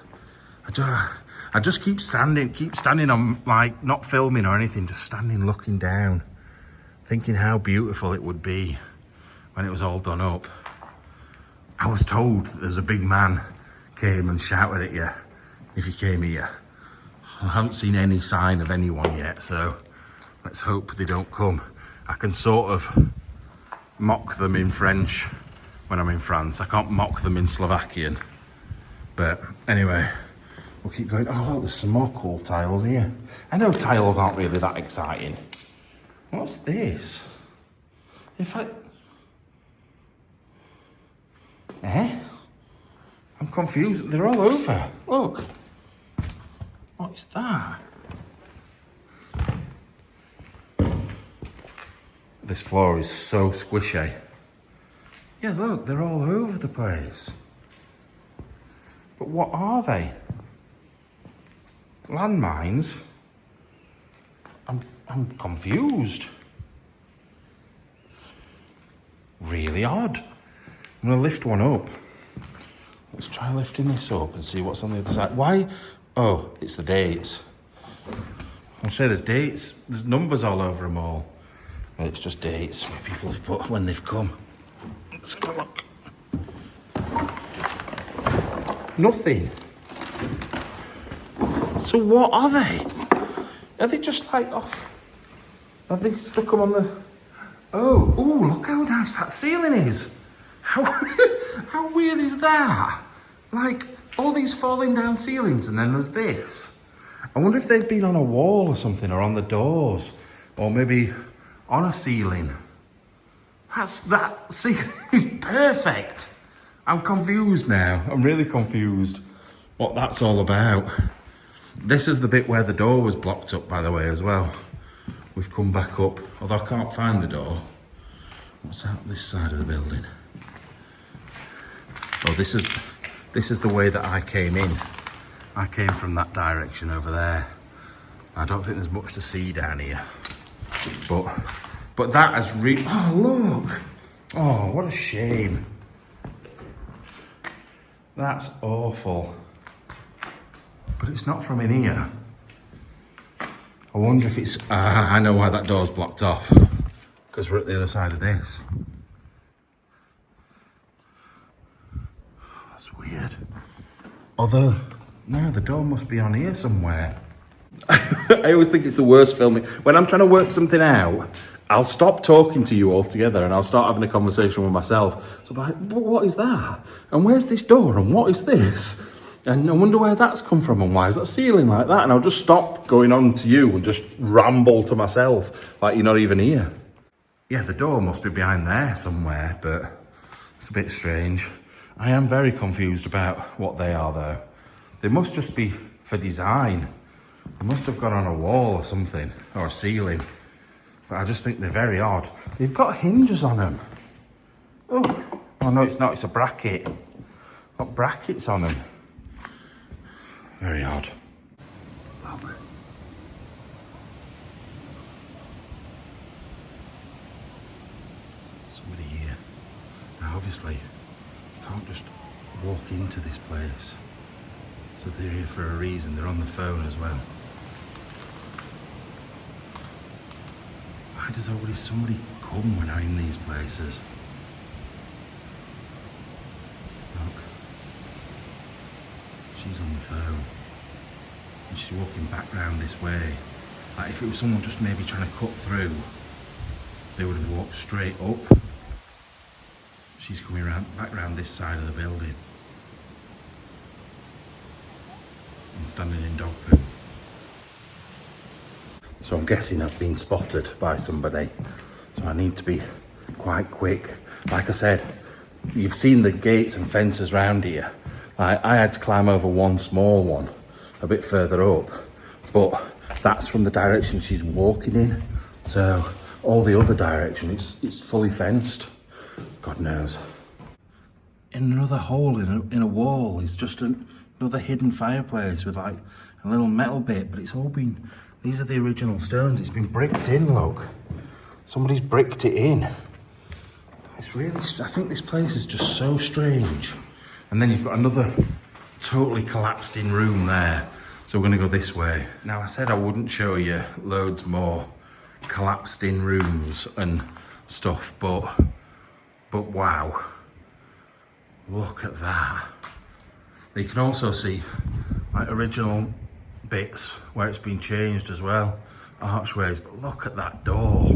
S1: I just keep standing on, like, not filming or anything, just standing looking down, thinking how beautiful it would be when it was all done up. I was told that there's a big man came and shouted at you if you came here. I haven't seen any sign of anyone yet, so let's hope they don't come. I can sort of mock them in French when I'm in France. I can't mock them in Slovakian. But anyway, we'll keep going. Oh, there's some more cool tiles here. I know tiles aren't really that exciting. What's this? In fact, I'm confused. They're all over. Look. What is that? This floor is so squishy. Yeah, look, they're all over the place. But what are they? Landmines? I'm confused. Really odd. I'm gonna lift one up. Let's try lifting this up and see what's on the other side. Why? Oh, it's the dates. I'll say there's dates. There's numbers all over them all. Well, it's just dates where people have put when they've come. Let's have a look. Nothing. So what are they? Are they just like off? Have they stuck them on the... Oh, look how nice that ceiling is. How weird is that? Like, all these falling down ceilings, and then there's this. I wonder if they've been on a wall or something, or on the doors, or maybe on a ceiling. That ceiling is perfect. I'm confused now. I'm really confused what that's all about. This is the bit where the door was blocked up, by the way, as well. We've come back up, although I can't find the door. What's out this side of the building? Oh, this is the way that I came in. I came from that direction over there. I don't think there's much to see down here. But that has oh, look. Oh, what a shame. That's awful. But it's not from in here. I wonder if it's... I know why that door's blocked off. Because we're at the other side of this. That's weird. Although, no, the door must be on here somewhere. I always think it's the worst filming. When I'm trying to work something out, I'll stop talking to you altogether and I'll start having a conversation with myself. So I'm like, what is that? And where's this door? And what is this? And I wonder where that's come from and why is that ceiling like that? And I'll just stop going on to you and just ramble to myself like you're not even here. Yeah, the door must be behind there somewhere, but it's a bit strange. I am very confused about what they are though. They must just be for design. They must have gone on a wall or something, or a ceiling. But I just think they're very odd. They've got hinges on them. Oh, Oh no, it's not, it's a bracket. Got brackets on them. Very odd. Somebody here. Now obviously, you can't just walk into this place. So they're here for a reason, they're on the phone as well. Why does always somebody come when I'm in these places? Look. She's on the phone. And she's walking back round this way. Like if it was someone just maybe trying to cut through, they would have walked straight up. She's coming back round this side of the building. And standing in dog poo. So I'm guessing I've been spotted by somebody. So I need to be quite quick. Like I said, you've seen the gates and fences round here. I had to climb over one small one a bit further up, but that's from the direction she's walking in. So all the other direction, it's fully fenced. God knows. In another hole in a wall is just another hidden fireplace with like a little metal bit, but it's all been, these are the original stones. It's been bricked in, look. Somebody's bricked it in. It's really, I think this place is just so strange. And then you've got another totally collapsed in room there. So we're gonna go this way. Now I said I wouldn't show you loads more collapsed in rooms and stuff, but wow. Look at that. You can also see like original bits where it's been changed as well, archways, but look at that door.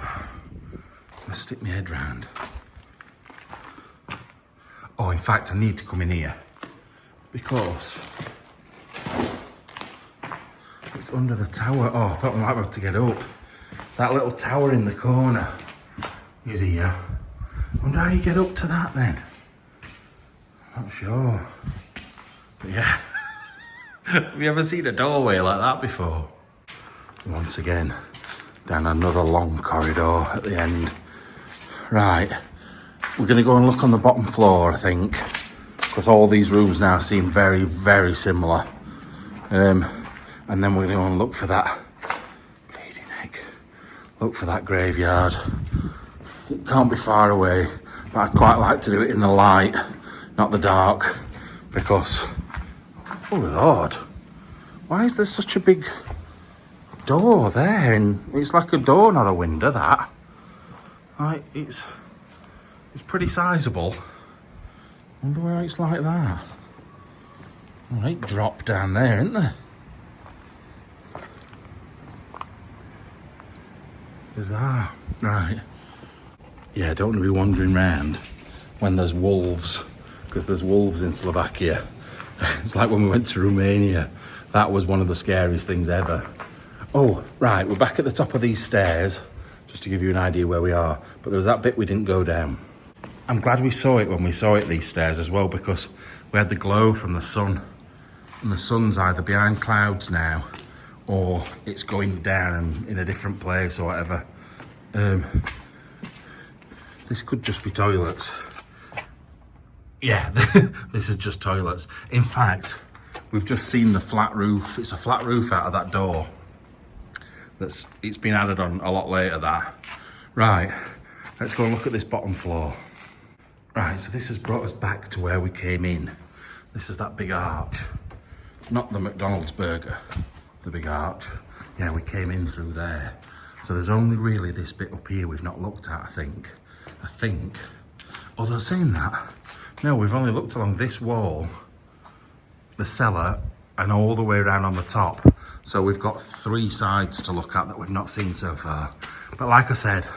S1: I'm gonna stick my head round. Oh, in fact, I need to come in here because it's under the tower. Oh, I thought I might be able to get up. That little tower in the corner is here. I wonder how you get up to that then. Not sure. But yeah. Have you ever seen a doorway like that before? Once again, down another long corridor at the end. Right. We're going to go and look on the bottom floor, I think, because all these rooms now seem very, very similar. And then we're going to go and look for that bleeding egg. Look for that graveyard. It can't be far away, but I'd quite like to do it in the light, not the dark, because, oh Lord, why is there such a big door there? And it's like a door, not a window, that. Like, it's pretty sizable. Wonder why it's like that. Right, drop down there, isn't there? Bizarre. Right. Yeah, don't want to be wandering round when there's wolves, because there's wolves in Slovakia. It's like when we went to Romania. That was one of the scariest things ever. Oh, right, we're back at the top of these stairs, just to give you an idea where we are. But there was that bit we didn't go down. I'm glad we saw it when we saw it, these stairs as well, because we had the glow from the sun. And the sun's either behind clouds now, or it's going down in a different place or whatever. This could just be toilets. Yeah, this is just toilets. In fact, we've just seen the flat roof. It's a flat roof out of that door. It's been added on a lot later, that. Right, let's go and look at this bottom floor. Right, so this has brought us back to where we came in. This is that big arch. Not the McDonald's burger, the big arch. Yeah, we came in through there. So there's only really this bit up here we've not looked at, I think. Although saying that, no, we've only looked along this wall, the cellar, and all the way around on the top. So we've got 3 sides to look at that we've not seen so far. But like I said,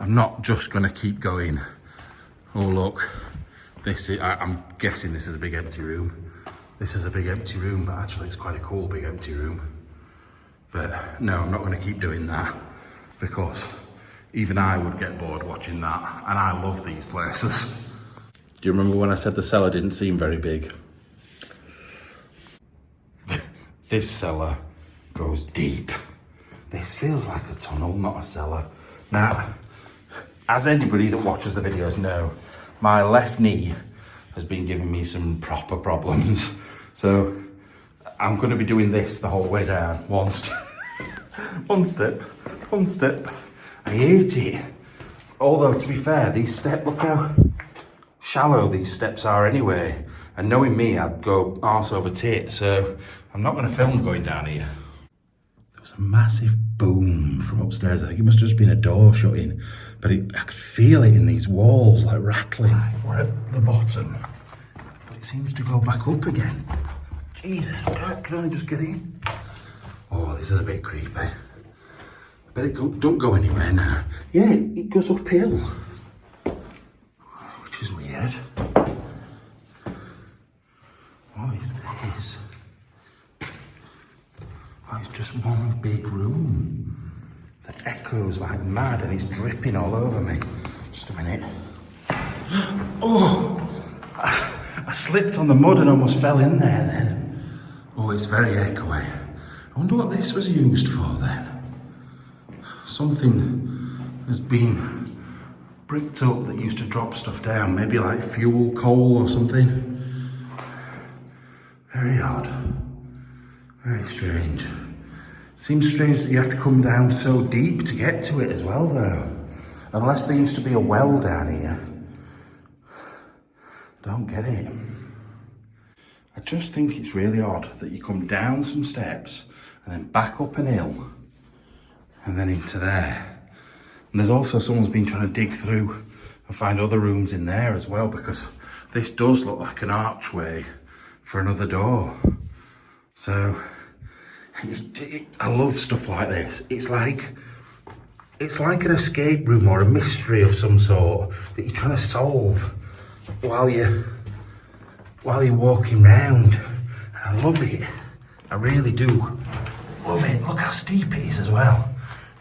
S1: I'm not just gonna keep going. Oh look, I'm guessing this is a big empty room. This is a big empty room, but actually it's quite a cool big empty room. But no, I'm not gonna keep doing that, because even I would get bored watching that, and I love these places. Do you remember when I said the cellar didn't seem very big? This cellar goes deep. This feels like a tunnel, not a cellar. Now, as anybody that watches the videos know, my left knee has been giving me some proper problems. So I'm going to be doing this the whole way down. One step. I hate it. Although, to be fair, these steps, look how shallow these steps are anyway. And knowing me, I'd go arse over tit. So I'm not going to film going down here. There was a massive boom from upstairs. I think it must have just been a door shutting. But I could feel it in these walls, like rattling. We're at the bottom. But it seems to go back up again. Jesus, can I just get in? Oh, this is a bit creepy. But it don't go anywhere now. Yeah, it goes uphill. Which is weird. What is this? Oh, it's just one big room that echoes like mad and it's dripping all over me. Just a minute. Oh, I slipped on the mud and almost fell in there then. Oh, it's very echoey. I wonder what this was used for then. Something has been bricked up that used to drop stuff down, maybe like fuel, coal or something. Very odd. Very strange. Seems strange that you have to come down so deep to get to it as well though. Unless there used to be a well down here. Don't get it. I just think it's really odd that you come down some steps and then back up an hill and then into there. And there's also someone's been trying to dig through and find other rooms in there as well, because this does look like an archway for another door. So I love stuff like this. It's like an escape room or a mystery of some sort that you're trying to solve while you're walking round. And I love it. I really do love it. Look how steep it is as well.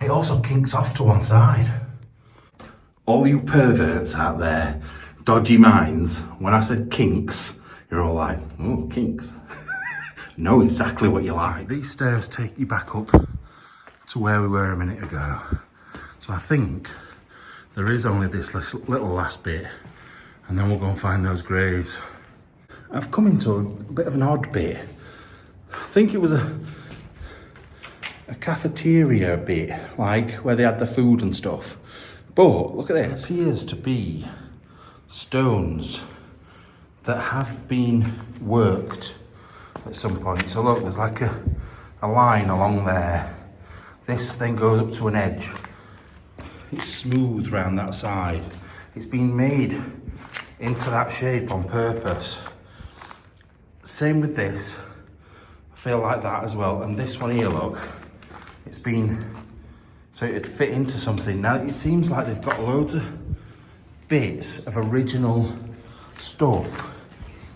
S1: It also kinks off to one side. All you perverts out there, dodgy minds, when I said kinks, you're all like, oh, kinks. Know exactly what you like. These stairs take you back up to where we were a minute ago. So I think there is only this little last bit, and then we'll go and find those graves. I've come into a bit of an odd bit. I think it was a cafeteria bit, like where they had the food and stuff. But look at this. It appears to be stones that have been worked at some point. So look, there's like a line along there. This then goes up to an edge. It's smooth round that side. It's been made into that shape on purpose. Same with this. I feel like that as well. And this one here, look, it's been so it'd fit into something. Now it seems like they've got loads of bits of original stuff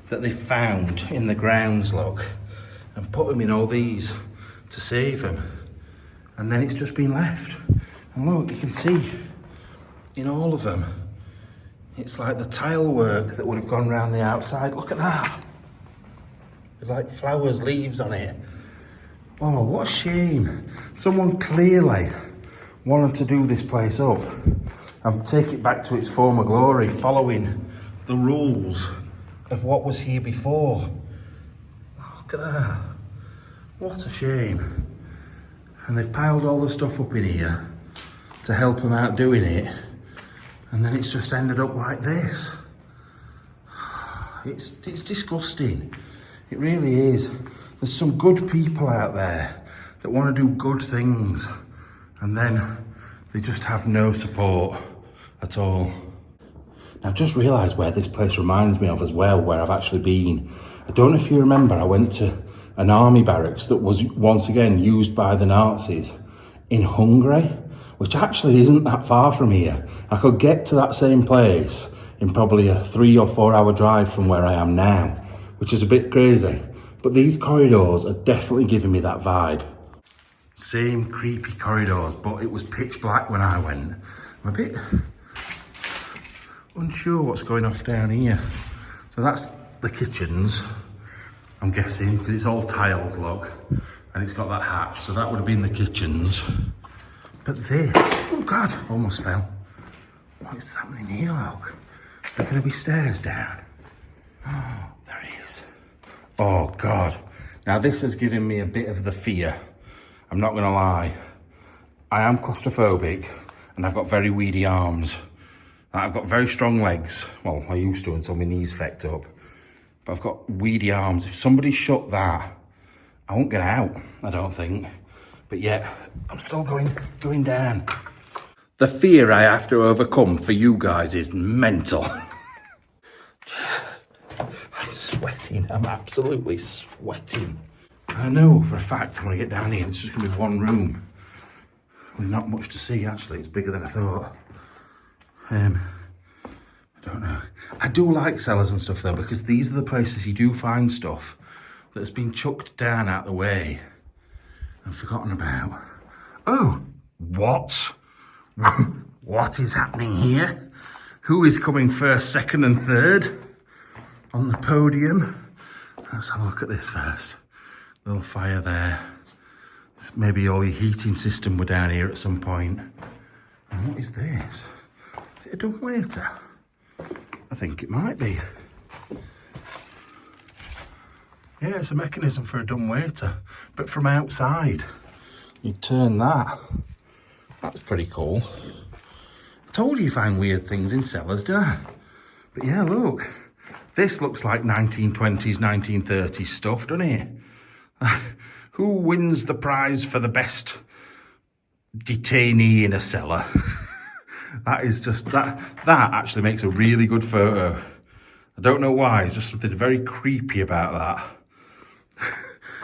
S1: that they found in the grounds, look, and put them in all these to save them. And then it's just been left. And look, you can see in all of them, it's like the tile work that would have gone around the outside. Look at that. With like flowers, leaves on it. Oh, what a shame. Someone clearly wanted to do this place up and take it back to its former glory, following the rules of what was here before. Look at that. What a shame. And they've piled all the stuff up in here to help them out doing it, and then it's just ended up like this. It's disgusting. It really is. There's some good people out there that want to do good things, and then they just have no support at all. Now, I've just realised where this place reminds me of as well, where I've actually been. I don't know if you remember, I went to an army barracks that was once again used by the Nazis in Hungary, which actually isn't that far from here. I could get to that same place in probably a 3 or 4 hour drive from where I am now, which is a bit crazy. But these corridors are definitely giving me that vibe. Same creepy corridors, but it was pitch black when I went. I'm a bit unsure what's going off down here. So that's the kitchens, I'm guessing, because it's all tiled, look, and it's got that hatch, so that would have been the kitchens. But this, oh God, almost fell. What is happening here, look? Is there going to be stairs down? Oh, there it is. Oh, God. Now, this has given me a bit of the fear. I'm not going to lie. I am claustrophobic, and I've got very weedy arms. I've got very strong legs. Well, I used to until my knees fecked up. But I've got weedy arms. If somebody shut that, I won't get out, I don't think. But yet, I'm still going down. The fear I have to overcome for you guys is mental. I'm sweating. I'm absolutely sweating. I know for a fact when I get down here, it's just going to be one room with not much to see, actually. It's bigger than I thought. I don't know. I do like cellars and stuff, though, because these are the places you do find stuff that's been chucked down out the way and forgotten about. Oh, what? What is happening here? Who is coming first, second and third on the podium? Let's have a look at this first. Little fire there. Maybe all your heating system were down here at some point. And what is this? Is it a dumbwaiter? I think it might be. Yeah, it's a mechanism for a dumbwaiter, but from outside. You turn that. That's pretty cool. I told you find weird things in cellars, didn't I? But yeah, look. This looks like 1920s, 1930s stuff, doesn't it? Who wins the prize for the best detainee in a cellar? That is just, that actually makes a really good photo. I don't know why, there's just something very creepy about that.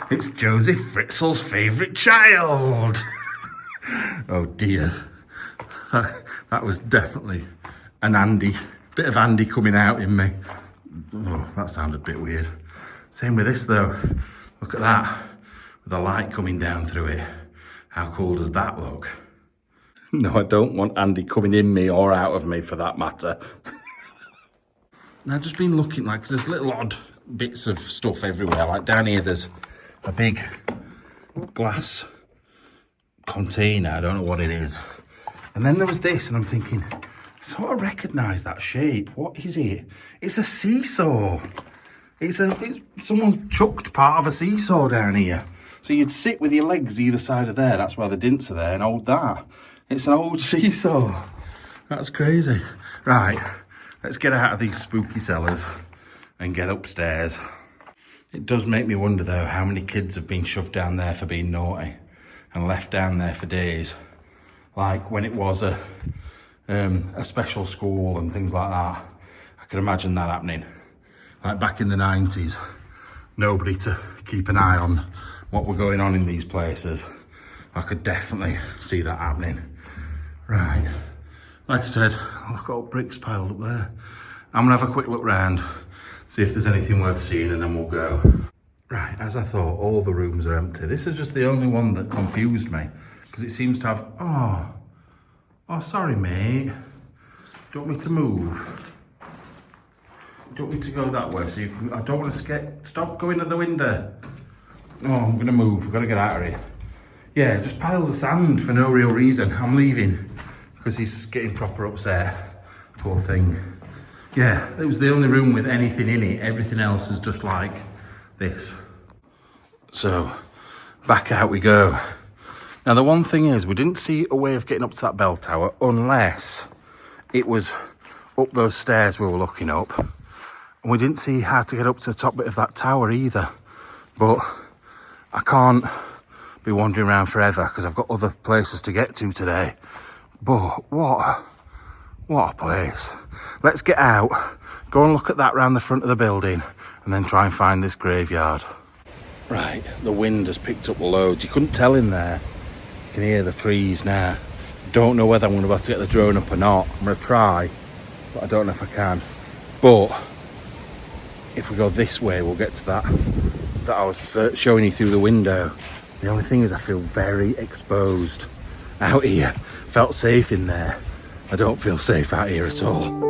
S1: It's Joseph Fritzl's favourite child. Oh dear. That was definitely an Andy, bit of Andy coming out in me. Oh, that sounded a bit weird. Same with this though. Look at that, with the light coming down through it. How cool does that look? No, I don't want Andy coming in me or out of me for that matter. I've just been looking, like, 'cause there's little odd bits of stuff everywhere. Like down here, there's a big glass container. I don't know what it is. And then there was this, and I'm thinking, I sort of recognise that shape. What is it? It's a seesaw. Someone's chucked part of a seesaw down here. So you'd sit with your legs either side of there. That's why the dints are there, and hold that. It's an old seesaw. That's crazy. Right, let's get out of these spooky cellars and get upstairs. It does make me wonder, though, how many kids have been shoved down there for being naughty and left down there for days. Like when it was a special school and things like that. I can imagine that happening. Like back in the 90s, nobody to keep an eye on what were going on in these places. I could definitely see that happening. Right, like I said, I've got bricks piled up there. I'm gonna have a quick look round, see if there's anything worth seeing, and then we'll go. Right, as I thought, all the rooms are empty. This is just the only one that confused me, because it seems to have, oh, sorry mate. Do you want me to move? Do you want me to go that way? So you can, I don't want to stop going at the window. Oh, I'm gonna move, we've got to get out of here. Yeah, just piles of sand for no real reason. I'm leaving because he's getting proper upset. Poor thing. Yeah, it was the only room with anything in it. Everything else is just like this. So, back out we go. Now, the one thing is, we didn't see a way of getting up to that bell tower unless it was up those stairs we were looking up. And we didn't see how to get up to the top bit of that tower either. But I can't be wandering around forever because I've got other places to get to today. But what a place. Let's get out, go and look at that round the front of the building, and then try and find this graveyard. Right, the wind has picked up loads. You couldn't tell in there. You can hear the trees now. Don't know whether I'm going to be able to get the drone up or not. I'm going to try, but I don't know if I can. But if we go this way, we'll get to that I was showing you through the window. The only thing is I feel very exposed out here. Felt safe in there. I don't feel safe out here at all.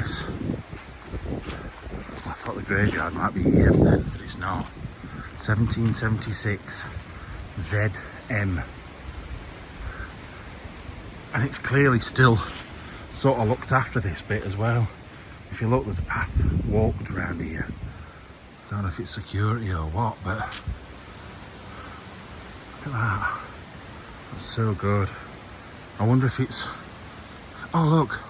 S1: this. I thought the graveyard might be here then, but it's not. 1776 ZM. And it's clearly still sort of looked after, this bit as well. If you look, there's a path walked around here. I don't know if it's security or what, but look at that. That's so good. I wonder if it's... Oh look,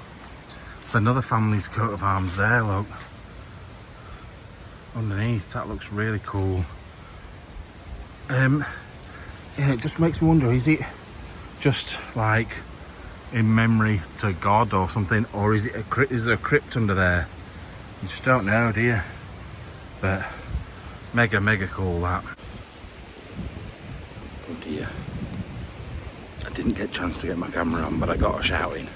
S1: it's another family's coat of arms there, look. Underneath, that looks really cool. Yeah, it just makes me wonder, is it just like in memory to God or something, or is there a crypt under there? You just don't know, do you? But mega cool, that. Oh dear, I didn't get a chance to get my camera on, but I got a shouting.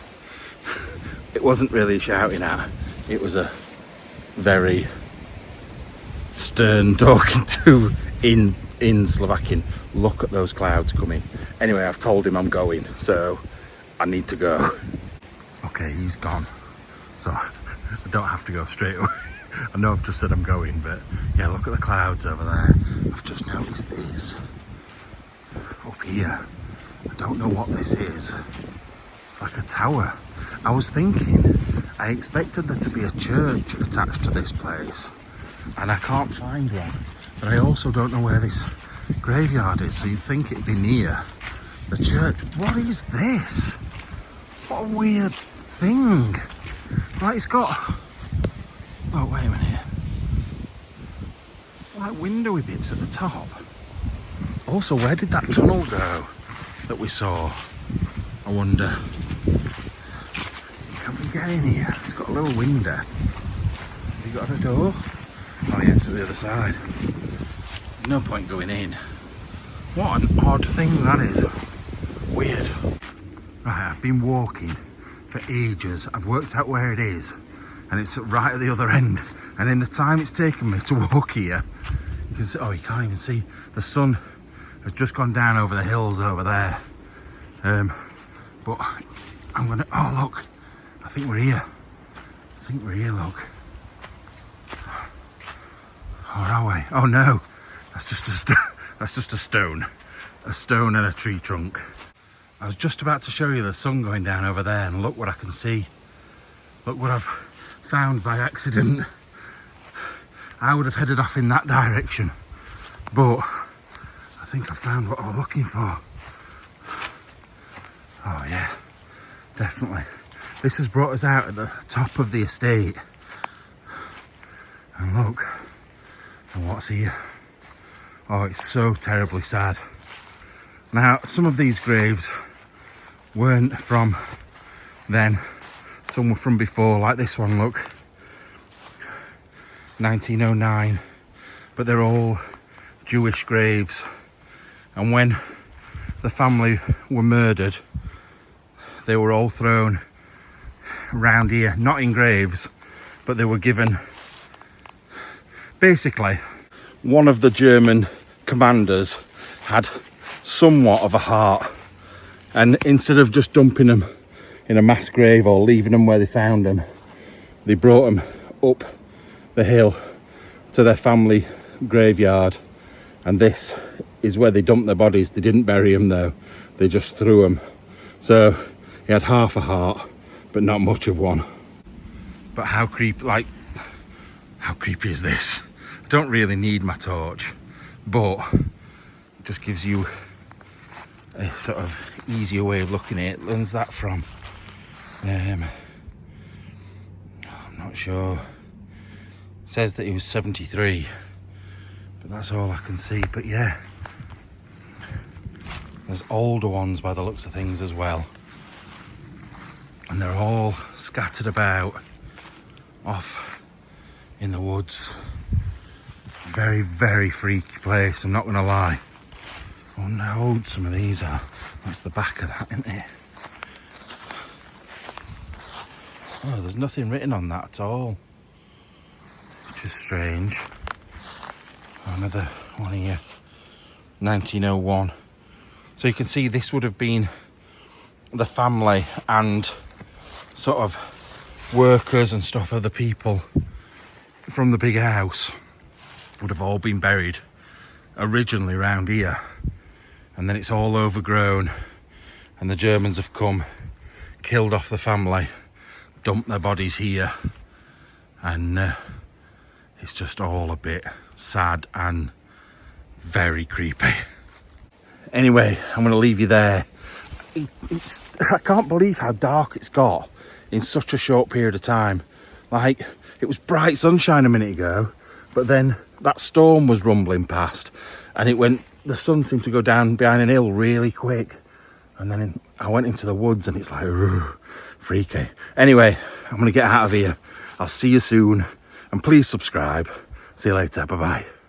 S1: It wasn't really shouting at, it was a very stern talking to in Slovakian. Look at those clouds coming. Anyway, I've told him I'm going, so I need to go. Okay, he's gone, so I don't have to go straight away. I know I've just said I'm going, but yeah, look at the clouds over there. I've just noticed this up here. I don't know what this is. It's like a tower. I was thinking, I expected there to be a church attached to this place, and I can't find one. But I also don't know where this graveyard is, so you'd think it'd be near the church. What is this? What a weird thing. Like, it's got... Oh, wait a minute. Like windowy bits at the top. Also, where did that tunnel go that we saw? I wonder. Can we get in here? It's got a little window. Has it got a door? Oh yeah, it's at the other side. There's no point going in. What an odd thing that is. Weird. Right, I've been walking for ages. I've worked out where it is, and it's right at the other end. And in the time it's taken me to walk here, you can see, oh, you can't even see. The sun has just gone down over the hills over there. But I'm gonna, oh look, I think we're here. I think we're here, look. Or are we? Oh no, that's just a stone. A stone and a tree trunk. I was just about to show you the sun going down over there, and look what I can see. Look what I've found by accident. I would have headed off in that direction, but I think I found what I was looking for. Oh yeah, definitely. This has brought us out at the top of the estate. And look, and what's here? Oh, it's so terribly sad. Now, some of these graves weren't from then. Some were from before, like this one, look. 1909. But they're all Jewish graves. And when the family were murdered, they were all thrown around here, not in graves, but they were given... Basically, one of the German commanders had somewhat of a heart, and instead of just dumping them in a mass grave or leaving them where they found them, they brought them up the hill to their family graveyard, and this is where they dumped their bodies. They didn't bury them though, they just threw them. So he had half a heart, but not much of one. But how creepy, like, how creepy is this? I don't really need my torch, but it just gives you a sort of easier way of looking at it. When's that from? I'm not sure. It says that he was 73, but that's all I can see. But yeah, there's older ones by the looks of things as well, and they're all scattered about off in the woods. Very, very freaky place, I'm not gonna lie. I wonder how old some of these are. That's the back of that, isn't it? Oh, there's nothing written on that at all, which is strange. Another one here, 1901. So you can see this would have been the family and sort of workers and stuff, other people from the big house would have all been buried originally round here, and then it's all overgrown, and the Germans have come, killed off the family, dumped their bodies here, and it's just all a bit sad and very creepy. Anyway, I'm going to leave you there. I can't believe how dark it's got in such a short period of time. Like, it was bright sunshine a minute ago, but then that storm was rumbling past, and the sun seemed to go down behind an hill really quick, and then I went into the woods, and it's like, freaky. Anyway, I'm going to get out of here. I'll see you soon, and please subscribe. See you later. Bye-bye.